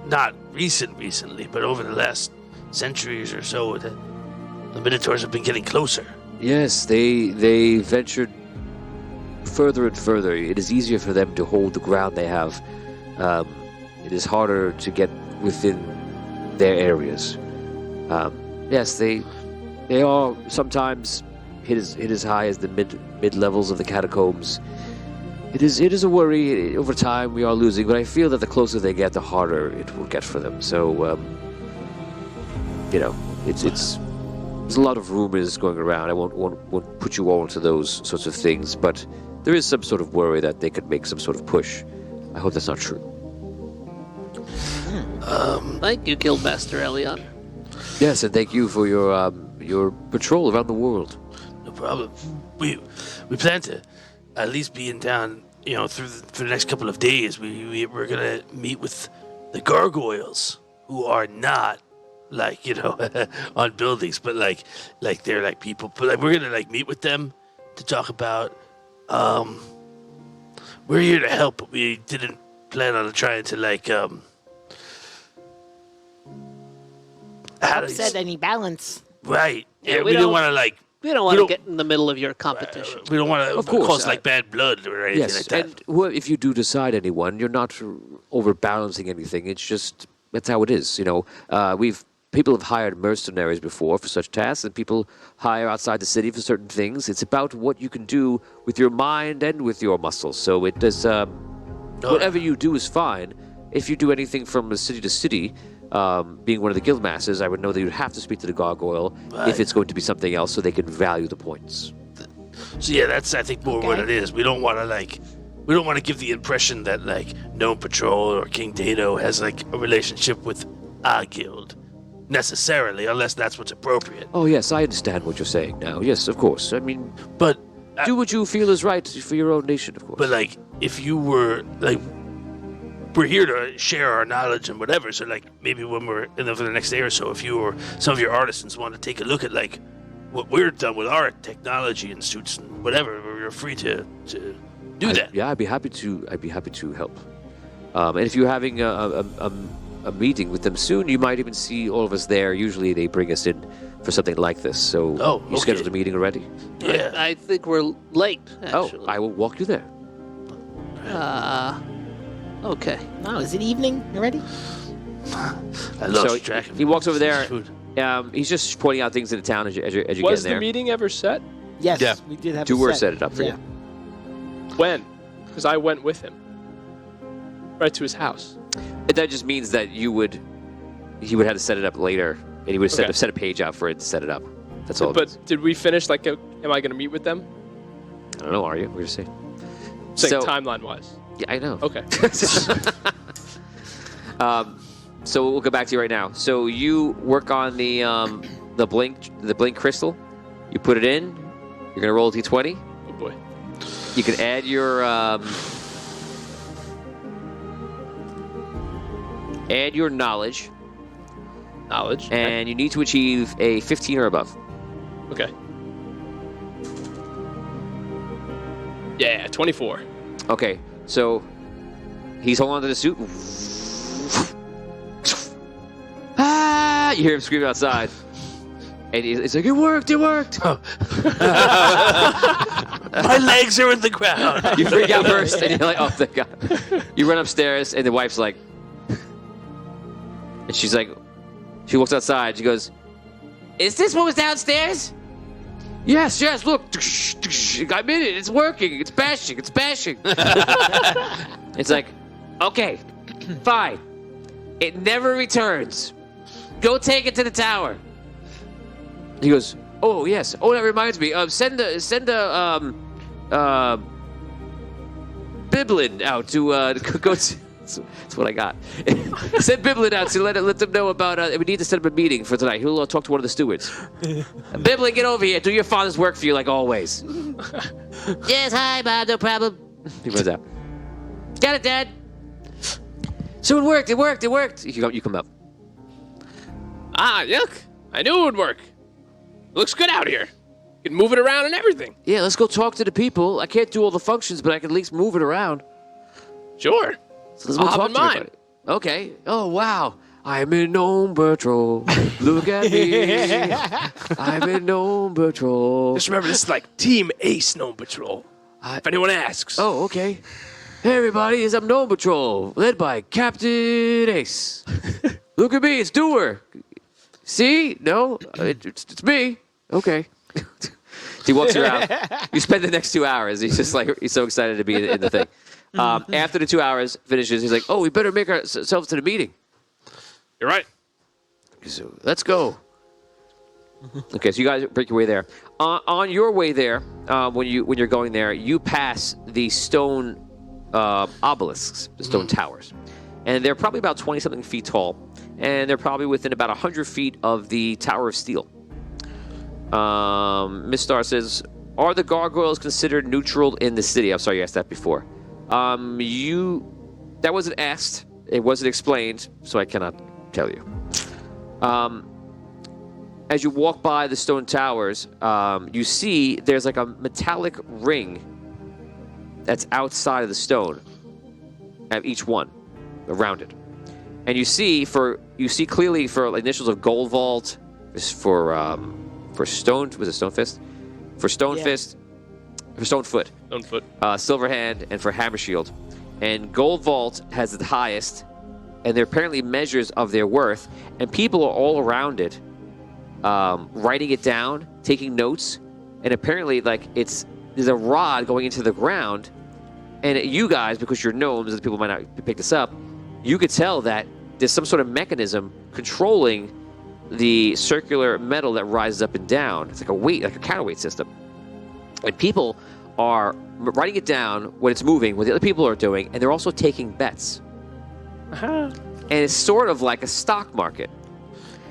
not recently, but over the last centuries or so, that the Minotaurs have been getting closer. Yes, they ventured further and further. It is easier for them to hold the ground they have. It is harder to get within their areas. Yes, they are sometimes hit as high as the mid levels of the catacombs. It is a worry. Over time, we are losing, but I feel that the closer they get, the harder it will get for them. So, there's a lot of rumors going around. I won't put you all into those sorts of things, but there is some sort of worry that they could make some sort of push. I hope that's not true. Thank you, Guildmaster Elion. Yes, and thank you for your patrol around the world. No problem. We plan to at least be in town, for the next couple of days. We're gonna meet with the Gargoyles, who are not on buildings, but like they're like people. But we're gonna meet with them to talk about. We're here to help, but we didn't plan on trying to Upset any balance. Right. Yeah, we don't want to We don't want to get in the middle of your competition. we don't want to Of course, cause bad blood or anything like that. And if you do decide anyone, you're not overbalancing anything. It's just that's how it is. People have hired mercenaries before for such tasks, and people hire outside the city for certain things. It's about what you can do with your mind and with your muscles. So it does. Whatever you do is fine. If you do anything from city to city, being one of the guild masters, I would know that you'd have to speak to the gargoyle if it's going to be something else, so they can value the points. So yeah, that's I think more what it is. We don't want to give the impression that Gnome Patrol or King Dado has a relationship with our guild necessarily, unless that's what's appropriate. Oh yes, I understand what you're saying now. Yes, of course. I mean, but do what you feel is right for your own nation, of course. But if you were we're here to share our knowledge and whatever. So maybe when we're in for the next day or so, if you or some of your artisans want to take a look at what we're done with our technology and suits and whatever, you're free to do that. Yeah, I'd be happy to help. And if you're having a meeting with them soon, you might even see all of us there. Usually they bring us in for something like this. So you scheduled a meeting already? Yeah. I think we're late, actually. Oh, I will walk you there. Okay. Oh, is it evening already? I lost track of he walks over there. food. He's just pointing out things in the town as you get in there. Was the meeting ever set? Yes, Yeah. we did have Duer a set it up for you. When? Because I went with him. Right to his house. That just means that he would have to set it up later, and he would have set a page out for it to set it up. That's all. But did we finish, am I going to meet with them? I don't know, are you? We're just saying. Saying timeline-wise. Yeah, I know. Okay. So we'll go back to you right now. So you work on the blink crystal. You put it in. You're gonna roll a d20. Oh boy. You can add your knowledge. Knowledge. And you need to achieve a 15 or above. Okay. Yeah, 24. Okay, so he's holding onto the suit. Ah! You hear him screaming outside. And it's like, it worked! My legs are in the ground. You freak out first, and you're like, oh, thank God. You run upstairs, and the wife's like, and she's like, she walks outside. She goes, is this what was downstairs? Yes, look. I'm in it. It's working. It's bashing. It's like, okay, fine. It never returns. Go take it to the tower. He goes, oh, yes. Oh, that reminds me. Send a Biblin out to go to... That's what I got. Send Biblin out to let them know about... we need to set up a meeting for tonight. He'll talk to one of the stewards. Biblin, get over here. Do your father's work for you like always. Yes, hi, Bob. No problem. He runs out. Got it, Dad. So it worked. You come up. Ah, look. I knew it would work. It looks good out here. You can move it around and everything. Yeah, let's go talk to the people. I can't do all the functions, but I can at least move it around. Sure. So let's go talk to mine. everybody. Okay. Oh, wow. I'm in Gnome Patrol. Look at me. I'm in Gnome Patrol. Just remember, this is like Team Ace Gnome Patrol. If anyone asks. Oh, okay. Hey, everybody. It's Gnome Patrol, led by Captain Ace. Look at me. It's Doer. See? No? It's me. Okay. He walks around. You spend the next 2 hours. He's just like, he's so excited to be in the thing. After the 2 hours finishes, he's like, oh, we better make ourselves to the meeting. You're right. So let's go. Okay, so you guys break your way there. On your way there, when you're going there, you pass the stone obelisks, the stone towers. And they're probably about 20-something feet tall. And they're probably within about 100 feet of the Tower of Steel. Miss Star says, are the gargoyles considered neutral in the city? I'm sorry you asked that before. That wasn't asked. It wasn't explained, so I cannot tell you. As you walk by the stone towers, you see there's like a metallic ring that's outside of the stone at each one, around it. And you see clearly for initials of Gold Vault, for Stone, was it Stone Fist? For Stone Fist, for Stone Foot. Stone Foot. Silver Hand, and for Hammer Shield. And Gold Vault has the highest, and they're apparently measures of their worth, and people are all around it, writing it down, taking notes, and apparently there's a rod going into the ground, and you guys, because you're gnomes, and people might not pick this up, you could tell that there's some sort of mechanism controlling the circular metal that rises up and down. It's like a weight, like a counterweight system. And people are writing it down when it's moving, what the other people are doing, and they're also taking bets. And it's sort of like a stock market.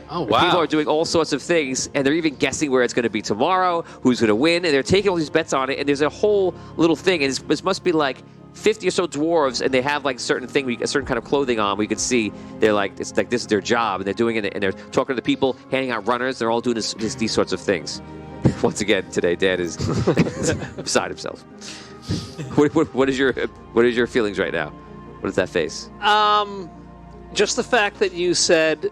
Oh, wow. People are doing all sorts of things, and they're even guessing where it's going to be tomorrow, who's going to win, and they're taking all these bets on it, and there's a whole little thing, and this must be like 50 or so dwarves, and they have like a certain kind of clothing on. We could see they're like, it's like this is their job, and they're doing it, and they're talking to the people, handing out runners. They're all doing these sorts of things. Once again, today, Dad is beside himself. What is your feelings right now? What is that face? Just the fact that you said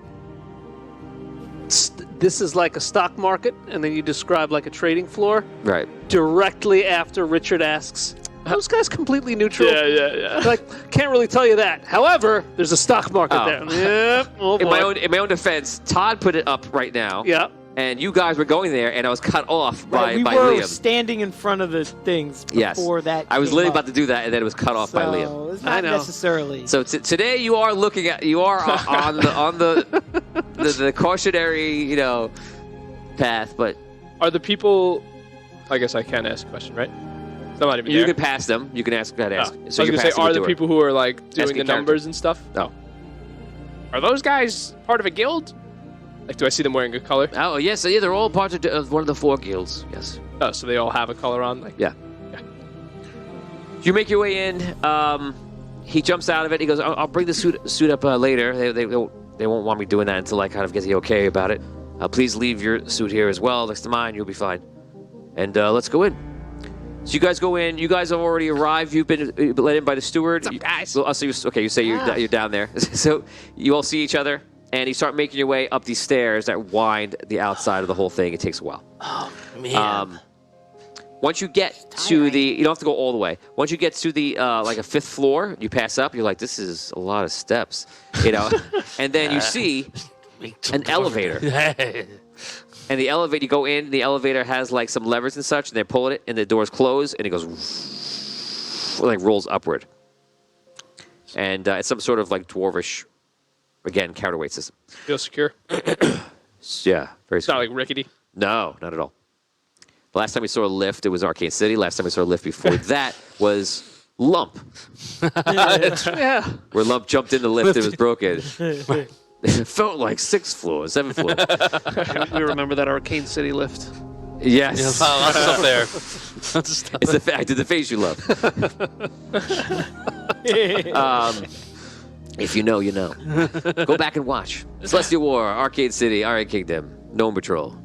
this is like a stock market, and then you describe like a trading floor. Right. Directly after Richard asks, are those guys completely neutral? Yeah. Like, can't really tell you that. However, there's a stock market there. Yep. Oh, boy. In my own defense, Todd put it up right now. Yeah. And you guys were going there, and I was cut off by we were Liam. standing in front of the things before that. I was came literally up. about to do that, and then it was cut off by Liam. It's not necessarily. So today you are on the cautionary, path. But Are the people... I guess I can ask a question, right? It's not even you there. can pass them. You can ask. So I was you going to say, are the doer. people who are like doing Asking the numbers and stuff? No. Are those guys part of a guild? Like, do I see them wearing a color? Oh yes, yeah, they're all part of one of the 4 guilds. Yes. Oh, so they all have a color on? Like, Yeah. You make your way in. He jumps out of it. He goes, "I'll bring the suit up later. They won't want me doing that until I kind of get the okay about it. Please leave your suit here as well next to mine. You'll be fine. And let's go in." So you guys go in. You guys have already arrived. You've been let in by the steward. What's up, guys? You say you're down there. So you all see each other, and you start making your way up these stairs that wind the outside of the whole thing. It takes a while. Oh, man. Once you get to the, you don't have to go all the way. Once you get to the like a 5th floor, you pass up. You're like, this is a lot of steps, you know. And then you see an elevator. And the elevator, you go in. The elevator has like some levers and such, and they're pulling it, and the doors close, and it goes like rolls upward. And it's some sort of like dwarvish, again, counterweight system. Feel secure? Yeah, very. It's not like rickety. No, not at all. The last time we saw a lift, it was Arcade City. Last time we saw a lift before that was Lump. Yeah. Where Lump jumped in the lift, it was broken. It felt like 6th floor, 7th floor. We remember that Arcane City lift. Yes. Lots of stuff there. It's the I did the face you love. If you know, you know. Go back and watch. Celestial War, Arcade City, Arcade Kingdom, Gnome Patrol.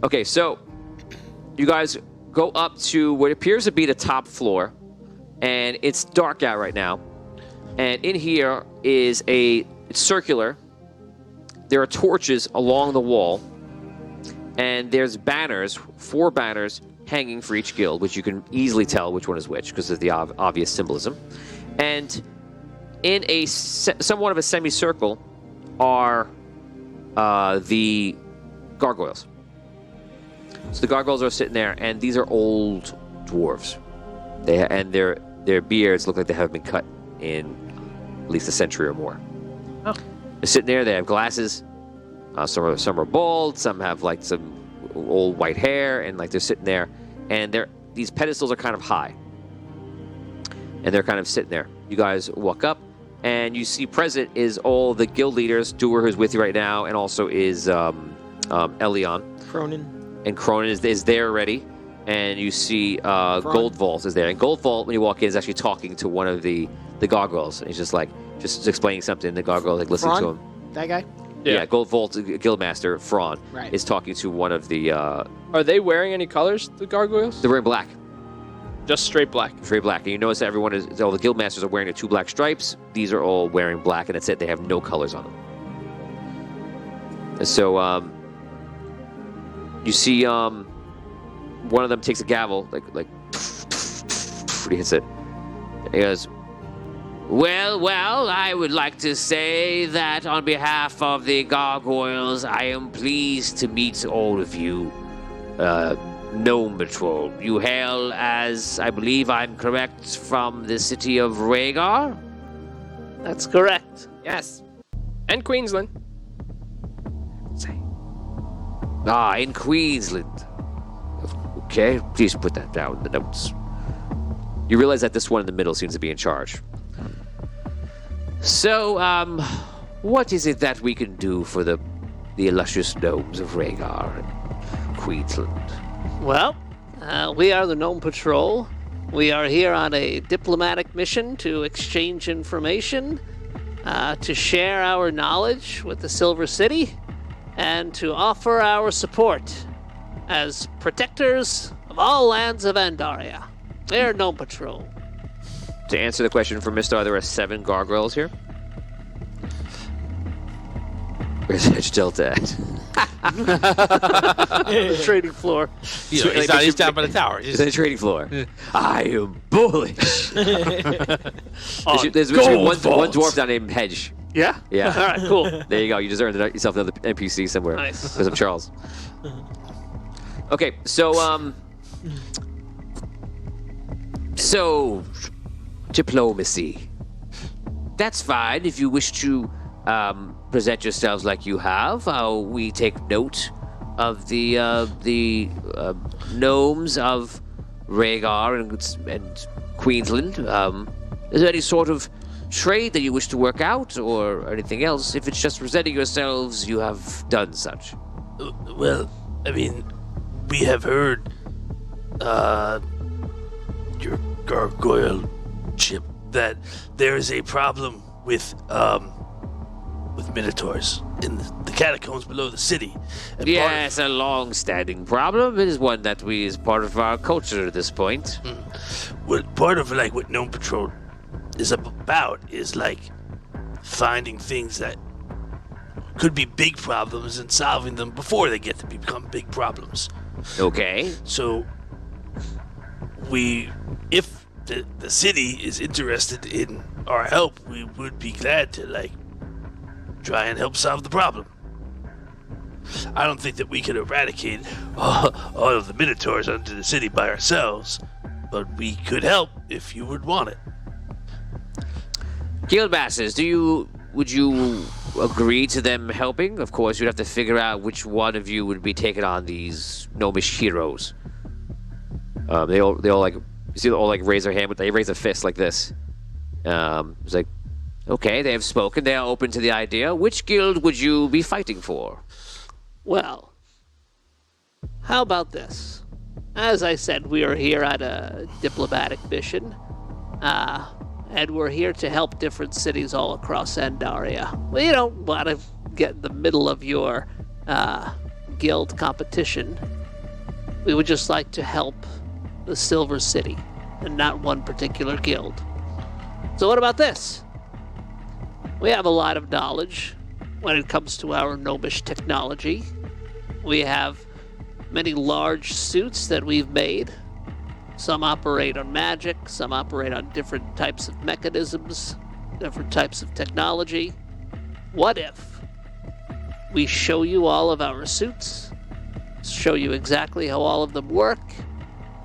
Okay, so you guys go up to what appears to be the top floor, and it's dark out right now. And in here is it's circular. There are torches along the wall, and there's banners, 4 banners hanging for each guild, which you can easily tell which one is which because of the obvious symbolism. And in a somewhat of a semicircle are the gargoyles. So the gargoyles are sitting there, and these are old dwarves. Their beards look like they haven't been cut in at least a century or more. Oh. They're sitting there. They have glasses. Some are bald. Some have like some old white hair, and like they're sitting there. And these pedestals are kind of high, and they're kind of sitting there. You guys walk up, and you see present is all the guild leaders. Doer, who's with you right now, and also is Elion. Cronin. And Cronin is there already. And you see Gold Vault is there. And Gold Vault, when you walk in, is actually talking to one of the gargoyles. And he's just explaining something. The gargoyle like listening to him. That guy? Yeah, Gold Vault Guildmaster Thrawn Right. is talking to one of the. Are they wearing any colors, the gargoyles? They're wearing black. Just straight black. Straight black. And you notice that all the Guildmasters are wearing the 2 black stripes. These are all wearing black, and that's it. They have no colors on them. And so you see one of them takes a gavel, like he hits it. And he goes, Well, I would like to say that on behalf of the gargoyles, I am pleased to meet all of you. Gnome Patrol. You hail, as I believe I'm correct, from the city of Rhaegar? That's correct. Yes. And Queensland. In Queensland. Okay, please put that down in the notes. You realize that this one in the middle seems to be in charge. So, what is it that we can do for the illustrious gnomes of Rhaegar and Queensland? Well, we are the Gnome Patrol. We are here on a diplomatic mission to exchange information, to share our knowledge with the Silver City, and to offer our support as protectors of all lands of Andaria. We're Gnome Patrol. To answer the question from Mr. There are 7 gargoyles here. Where's Edge Delta at? The trading floor. He's down by the tower. He's on the trading floor. I am bullish. There's one dwarf down named Hedge. Yeah? Yeah. All right, cool. There you go. You just earned yourself another NPC somewhere. Nice. Because of Charles. Okay, so diplomacy. That's fine if you wish to present yourselves like you have. We take note of the gnomes of Rhaegar and Queensland. Is there any sort of trade that you wish to work out, or anything else? If it's just presenting yourselves, you have done such. Well, I mean, we have heard your gargoyle ship that there is a problem with minotaurs in the catacombs below the city. And Yes, a long-standing problem. It is one that is part of our culture at this point. part of what Gnome Patrol is about is finding things that could be big problems and solving them before they get to become big problems. Okay. So, if the city is interested in our help, we would be glad to, like, try and help solve the problem. I don't think that we can eradicate all of the Minotaurs under the city by ourselves, but we could help if you would want it. Guildmasters, would you agree to them helping? Of course, you'd have to figure out which one of you would be taking on these gnomish heroes. They all like, you see, they all like raise their hand, but they raise a fist like this. It's like, okay, they have spoken. They are open to the idea. Which guild would you be fighting for? Well, how about this? As I said, we are here at a diplomatic mission, and we're here to help different cities all across Andaria. We don't want to get in the middle of your guild competition. We would just like to help the Silver City, and not one particular guild. So what about this? We have a lot of knowledge when it comes to our gnomish technology. We have many large suits that we've made. Some operate on magic, some operate on different types of mechanisms, different types of technology. What if we show you all of our suits, show you exactly how all of them work,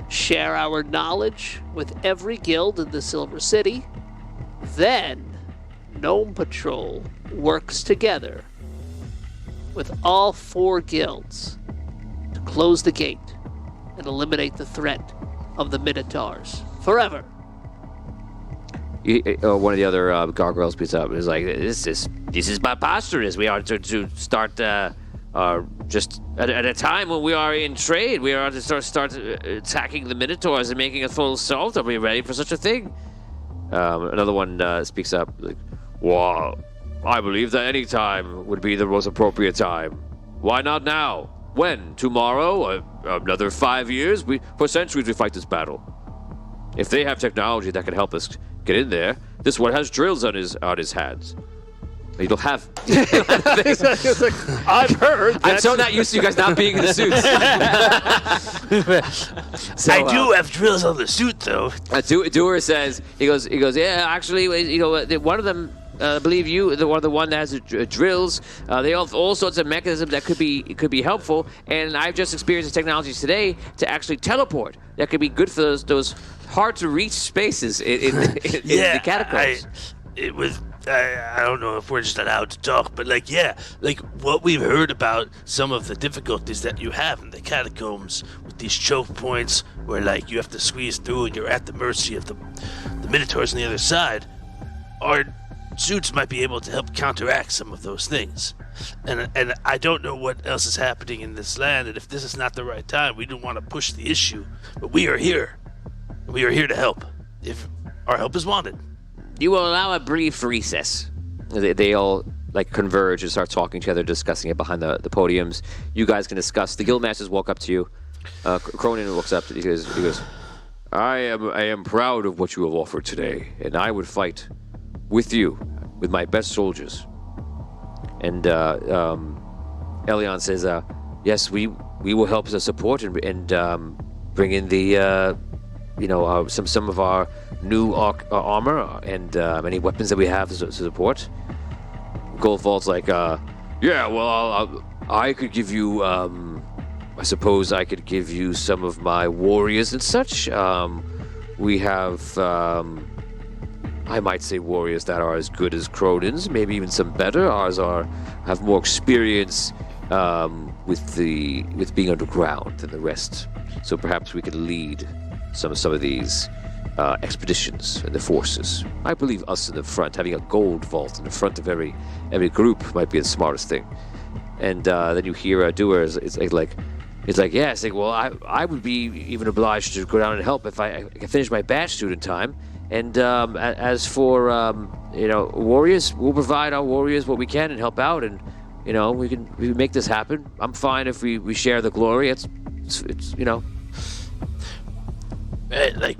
share our knowledge with every guild in the Silver City, then Gnome Patrol works together with all 4 guilds to close the gate and eliminate the threat of the Minotaurs forever. One of the other gargoyles speaks up and is like, this is preposterous. We are to start just at a time when we are in trade. We are to start attacking the Minotaurs and making a full assault. Are we ready for such a thing? Another one speaks up, like, well, I believe that any time would be the most appropriate time. Why not now? When? Tomorrow? Another 5 years? For centuries we fight this battle. If they have technology that can help us get in there, this one has drills on his hands. You'll have. I've heard. I'm so not used to you guys not being in the suits. So, I do have drills on the suit, though. Doer says, he goes, yeah, actually, one of them, I believe the one that has drills. They have all sorts of mechanisms that could be helpful, and I've just experienced the technology today to actually teleport. That could be good for those hard to reach spaces in the catacombs. I don't know if we're just allowed to talk, but what we've heard about some of the difficulties that you have in the catacombs with these choke points where you have to squeeze through and you're at the mercy of the Minotaurs on the other side. Our suits might be able to help counteract some of those things. And I don't know what else is happening in this land, and if this is not the right time, we don't want to push the issue. But we are here. We are here to help, if our help is wanted. You will allow a brief recess. They all converge and start talking to each other, discussing it behind the podiums. You guys can discuss. The guildmasters walk up to you. Cronin walks up. He goes, I am proud of what you have offered today, and I would fight with you, with my best soldiers. And Elion says, yes, we will help as a support and bring in the some of our new armor and any weapons that we have to support. Goldvault's like, yeah, well, I could give you, I suppose I could give you some of my warriors and such. We have, I might say warriors that are as good as Cronin's, maybe even some better. Ours have more experience with being underground than the rest. So perhaps we could lead some of these expeditions and the forces. I believe us in the front, having a gold vault in the front of every group might be the smartest thing. And then you hear Doer is like, well, I would be even obliged to go down and help if I can finish my batch student time. And as for warriors, we'll provide our warriors what we can and help out, and we can make this happen. I'm fine if we share the glory. It's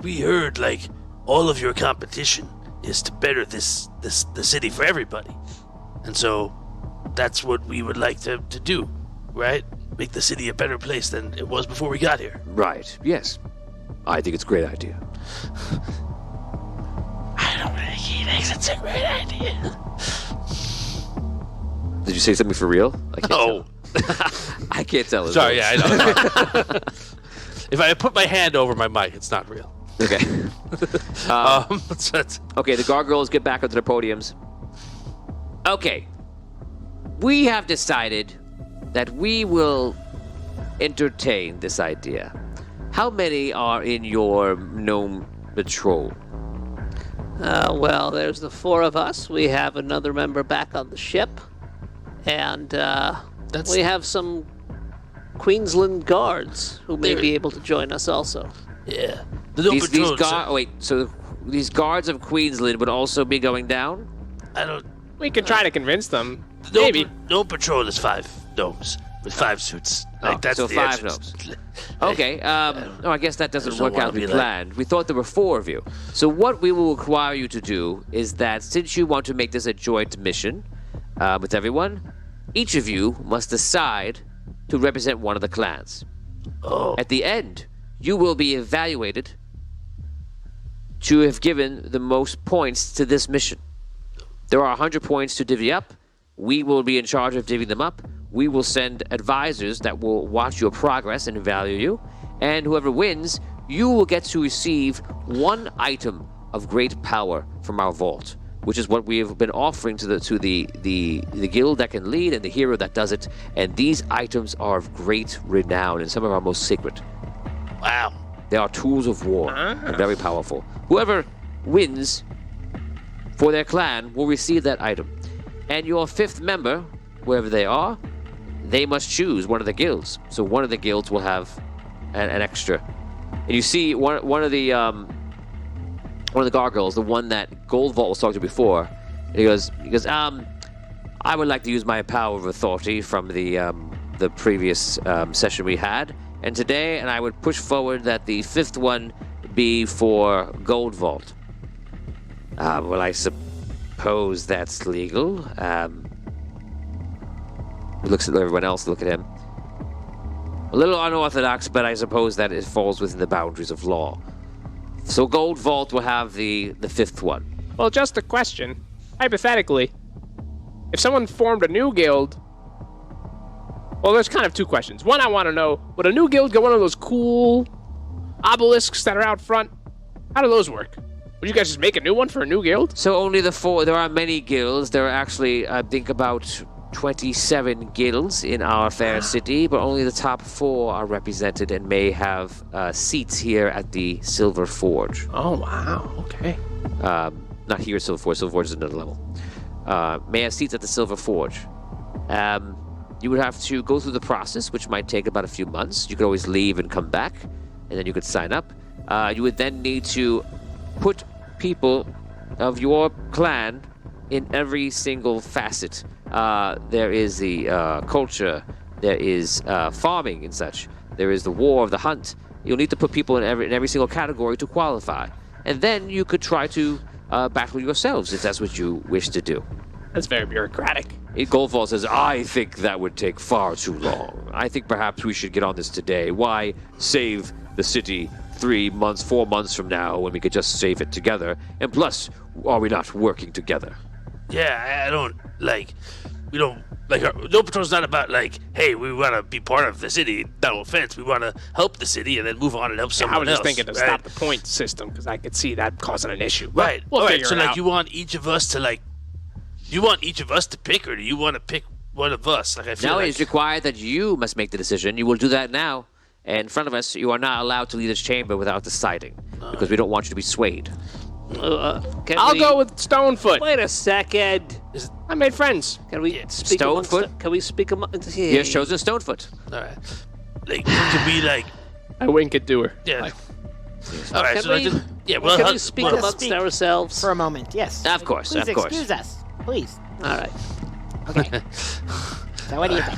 we heard, all of your competition is to better the city for everybody. And so that's what we would like to do, right? make the city a better place than it was before we got here. Right. Yes. I think it's a great idea. I don't think he thinks it's a great idea. Did you say something for real? I can't No. tell. I can't tell. Sorry, yeah, I know. If I put my hand over my mic, it's not real. Okay. So Okay, the gargoyles get back onto their podiums. Okay. We have decided that we will entertain this idea. How many are in your gnome patrol? Well, there's the 4 of us. We have another member back on the ship. And we have some Queensland guards who may be able to join us also. yeah. The Gnome Patrol, So these guards of Queensland would also be going down? I don't. We could try to convince them. The Maybe. Gnome Patrol is 5 gnomes with 5 suits. Like that's so the 5 entrance. gnomes. Okay, no, I guess that doesn't don't work wanna out as be planned. We thought there were 4 of you. So what we will require you to do is that since you want to make this a joint mission with everyone, each of you must decide to represent one of the clans. Oh. At the end, you will be evaluated to have given the most points to this mission. There are 100 points to divvy up. We will be in charge of divvying them up. We will send advisors that will watch your progress and value you. And whoever wins, you will get to receive 1 item of great power from our vault, which is what we have been offering to the guild that can lead and the hero that does it. And these items are of great renown and some of our most sacred. Wow. They are tools of war and very powerful. Whoever wins for their clan will receive that item. And your 5th member, wherever they are, they must choose one of the guilds. So one of the guilds will have an extra. And you see one of the gargoyles, the one that Gold Vault was talking to before, and he goes, I would like to use my power of authority from the previous session we had. And today, I would push forward that the 5th one be for Gold Vault. Well, I suppose that's legal. He looks at everyone else, look at him. A little unorthodox, but I suppose that it falls within the boundaries of law. So Gold Vault will have the 5th one. Well, just a question. Hypothetically, if someone formed a new guild... Well, there's kind of 2 questions. One, I want to know, would a new guild get one of those cool obelisks that are out front? How do those work? Would you guys just make a new one for a new guild? So only the 4, there are many guilds. There are actually, I think, about 27 guilds in our fair city, but only the top 4 are represented and may have seats here at the Silver Forge. Oh, wow. Okay. Not here at Silver Forge. Silver Forge is another level. May have seats at the Silver Forge. You would have to go through the process, which might take about a few months. You could always leave and come back, and then you could sign up. You would then need to put people of your clan in every single facet. There is the culture, there is farming and such. There is the war of the hunt. You'll need to put people in every single category to qualify. And then you could try to battle yourselves if that's what you wish to do. That's very bureaucratic. Goldfall says, I think that would take far too long. I think perhaps we should get on this today. Why save the city 3 months, 4 months from now when we could just save it together? And plus, are we not working together? Yeah, I don't like. We don't like. No Patrol's not about like, hey, we want to be part of the city. No offense, we want to help the city and then move on and help someone I was else. just thinking to right? stop the point system because I could see that causing an issue. But Right. We'll All right. figure So it like, out. you want each of us to like. You want each of us to pick, or do you want to pick one of us? Like I feel Now like it is required that you must make the decision. You will do that now. And in front of us, you are not allowed to leave this chamber without deciding, because we don't want you to be swayed. I'll go with Stonefoot. Wait a second. I made friends. Can we speak amongst Stonefoot? Can we speak amongst... He has chosen Stonefoot. all right. Like, can we like? I wink at Doer. Yeah. All right. Can So we- yeah. Well, Can we speak well, amongst speak ourselves? For a moment, yes. Of course, Please of course. excuse us. Please. All right. Okay. So what do you think?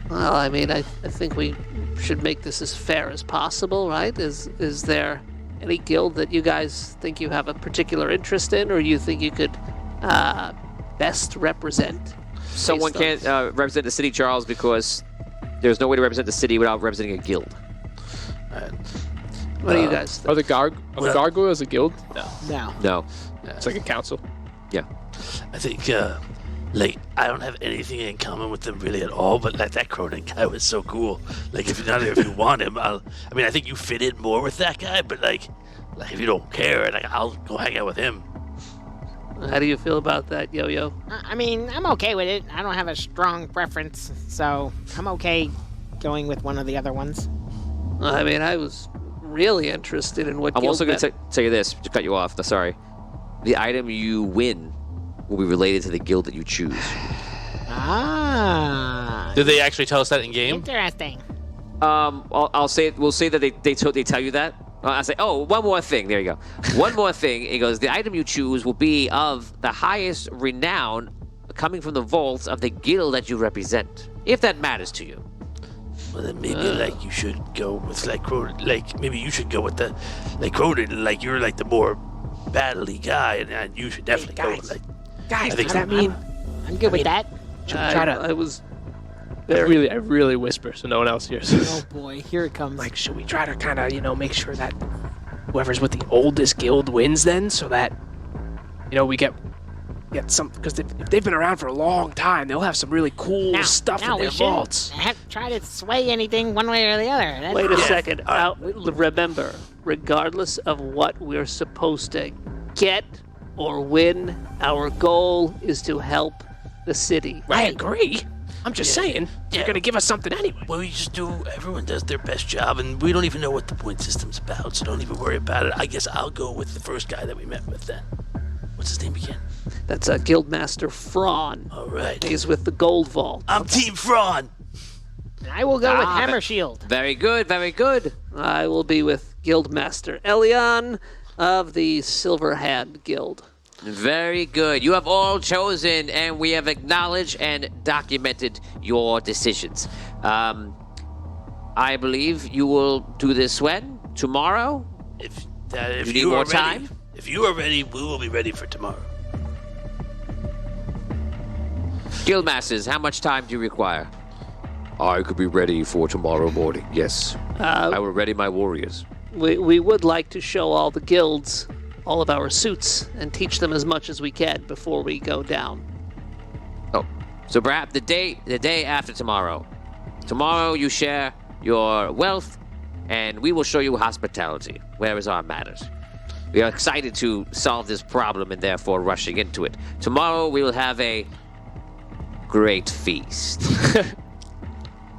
Well, I mean, I think we should make this as fair as possible, right? Is there any guild that you guys think you have a particular interest in, or you think you could best represent? Someone based on- can't represent the city, Charles, because there's no way to represent the city without representing a guild. What do you guys think? Are the Gargoyles a guild? No. No. It's like a council. Yeah. I think, like, I don't have anything in common with them really at all, but like, that Cronin guy was so cool. Like, if you want him, I think you fit in more with that guy, but like if you don't care, like, I'll go hang out with him. How do you feel about that, Yo-Yo? I mean, I'm okay with it. I don't have a strong preference, so I'm okay going with one of the other ones. I mean, I was really interested in what I'm guild also going to tell you this, to cut you off. Sorry. The item you win will be related to the guild that you choose. Ah. Did they actually tell us that in game? Interesting. We'll say that they tell you that. I'll say, oh, one more thing. There you go. One more thing. It goes, the item you choose will be of the highest renown coming from the vaults of the guild that you represent, if that matters to you. Well, then maybe like you should go with like Cronin. Like maybe you should go with the like Cronin. Like you're like the more battle-y guy, and you should definitely go with like. Guys, I think does that mean? I'm good with that. Should we try to? I was I really whisper so no one else hears. Oh boy, here it comes. Like, should we try to kind of, make sure that whoever's with the oldest guild wins then, so that, we get some, because if they've been around for a long time, they'll have some really cool stuff in their vaults. Try to sway anything one way or the other. Wait a second. Remember, regardless of what we're supposed to get or win, our goal is to help the city. I agree. I'm just saying, they're going to give us something anyway. Well, we just do. Everyone does their best job, and we don't even know what the point system's about, so don't even worry about it. I guess I'll go with the first guy that we met with then. What's his name again? That's Guildmaster Fraun. All right. He's with the Gold Vault. I'm Team Fraun. I will go with Hammer Shield. Very good, very good. I will be with Guildmaster Elion of the Silver Hand Guild. Very good. You have all chosen, and we have acknowledged and documented your decisions. I believe you will do this when? Tomorrow? If you need more time? If you are ready, we will be ready for tomorrow. Guildmasters, how much time do you require? I could be ready for tomorrow morning, yes. I will ready my warriors. We would like to show all the guilds all of our suits and teach them as much as we can before we go down. Oh, so perhaps the day after tomorrow. Tomorrow you share your wealth, and we will show you hospitality, whereas our matters. We are excited to solve this problem and therefore rushing into it. Tomorrow we will have a great feast.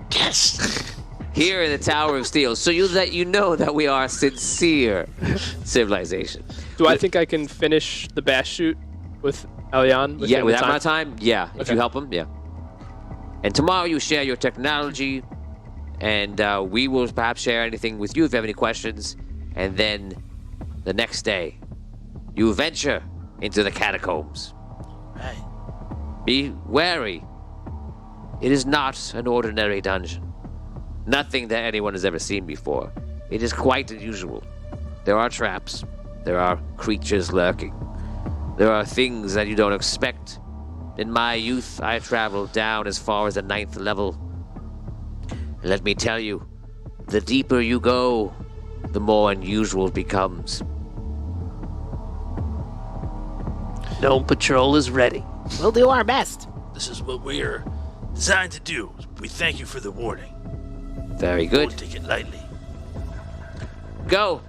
Yes. Here in the Tower of Steel, so that you know that we are sincere civilization. Do I think I can finish the bash shoot with Elion? Yeah, with that amount of time? Yeah, if Okay. you help him, yeah. And tomorrow you share your technology, and we will perhaps share anything with you if you have any questions. And then the next day, you venture into the catacombs. Right. Be wary. It is not an ordinary dungeon. Nothing that anyone has ever seen before. It is quite unusual. There are traps. There are creatures lurking. There are things that you don't expect. In my youth, I traveled down as far as the 9th level. And let me tell you, the deeper you go, the more unusual it becomes. Gnome Patrol is ready. We'll do our best. This is what we're designed to do. We thank you for the warning. Very good. Don't take it lightly. Go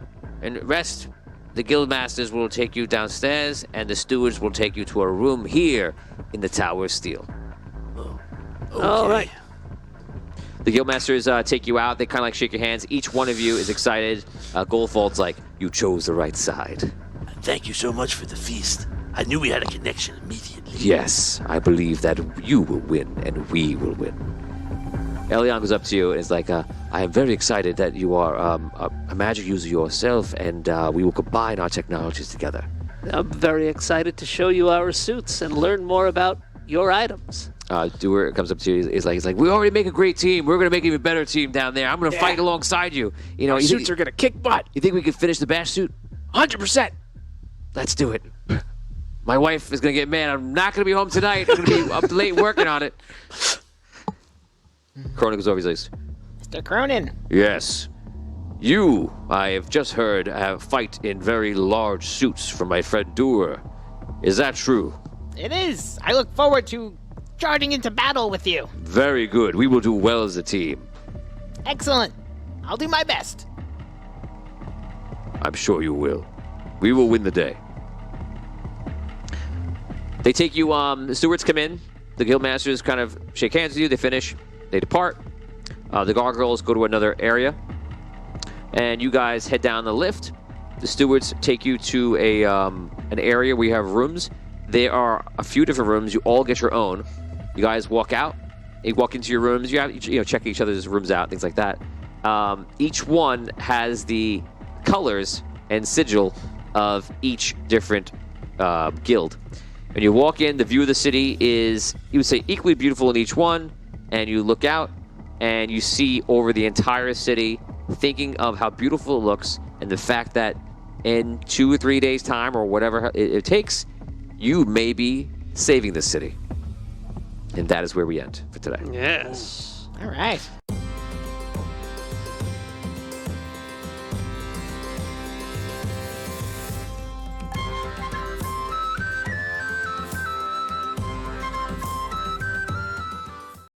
and rest. The guildmasters will take you downstairs, and the stewards will take you to a room here in the Tower of Steel. Okay. All right. The guildmasters take you out. They kind of like shake your hands. Each one of you is excited. Goldfold's like, you chose the right side. Thank you so much for the feast. I knew we had a connection immediately. Yes, I believe that you will win, and we will win. Elion goes up to you and is like, I am very excited that you are a magic user yourself, and we will combine our technologies together. I'm very excited to show you our suits and learn more about your items. Dewar comes up to you. He's like, we already make a great team. We're gonna make an even better team down there. I'm gonna fight alongside you. You know, Our suits are going to kick butt. You think we could finish the bash suit? 100%. Let's do it. My wife is gonna get mad. I'm not gonna be home tonight. I'm gonna be up late working on it. Cronin goes over, he says, Mr. Cronin. yes. You, I have just heard, have fight in very large suits from my friend Dur. Is that true? It is. I look forward to charging into battle with you. Very good. We will do well as a team. Excellent. I'll do my best. I'm sure you will. We will win the day. They take you, the stewards come in. The guildmasters kind of shake hands with you. They finish. They depart. The gargoyles go to another area. And you guys head down the lift. The stewards take you to an area where you have rooms. There are a few different rooms. You all get your own. You guys walk out. You walk into your rooms. You have, check each other's rooms out, things like that. Each one has the colors and sigil of each different guild. When you walk in, the view of the city is, you would say, equally beautiful in each one. And you look out, and you see over the entire city, thinking of how beautiful it looks, and the fact that in 2 or 3 days' time, or whatever it takes, you may be saving the city. And that is where we end for today. Yes. All right.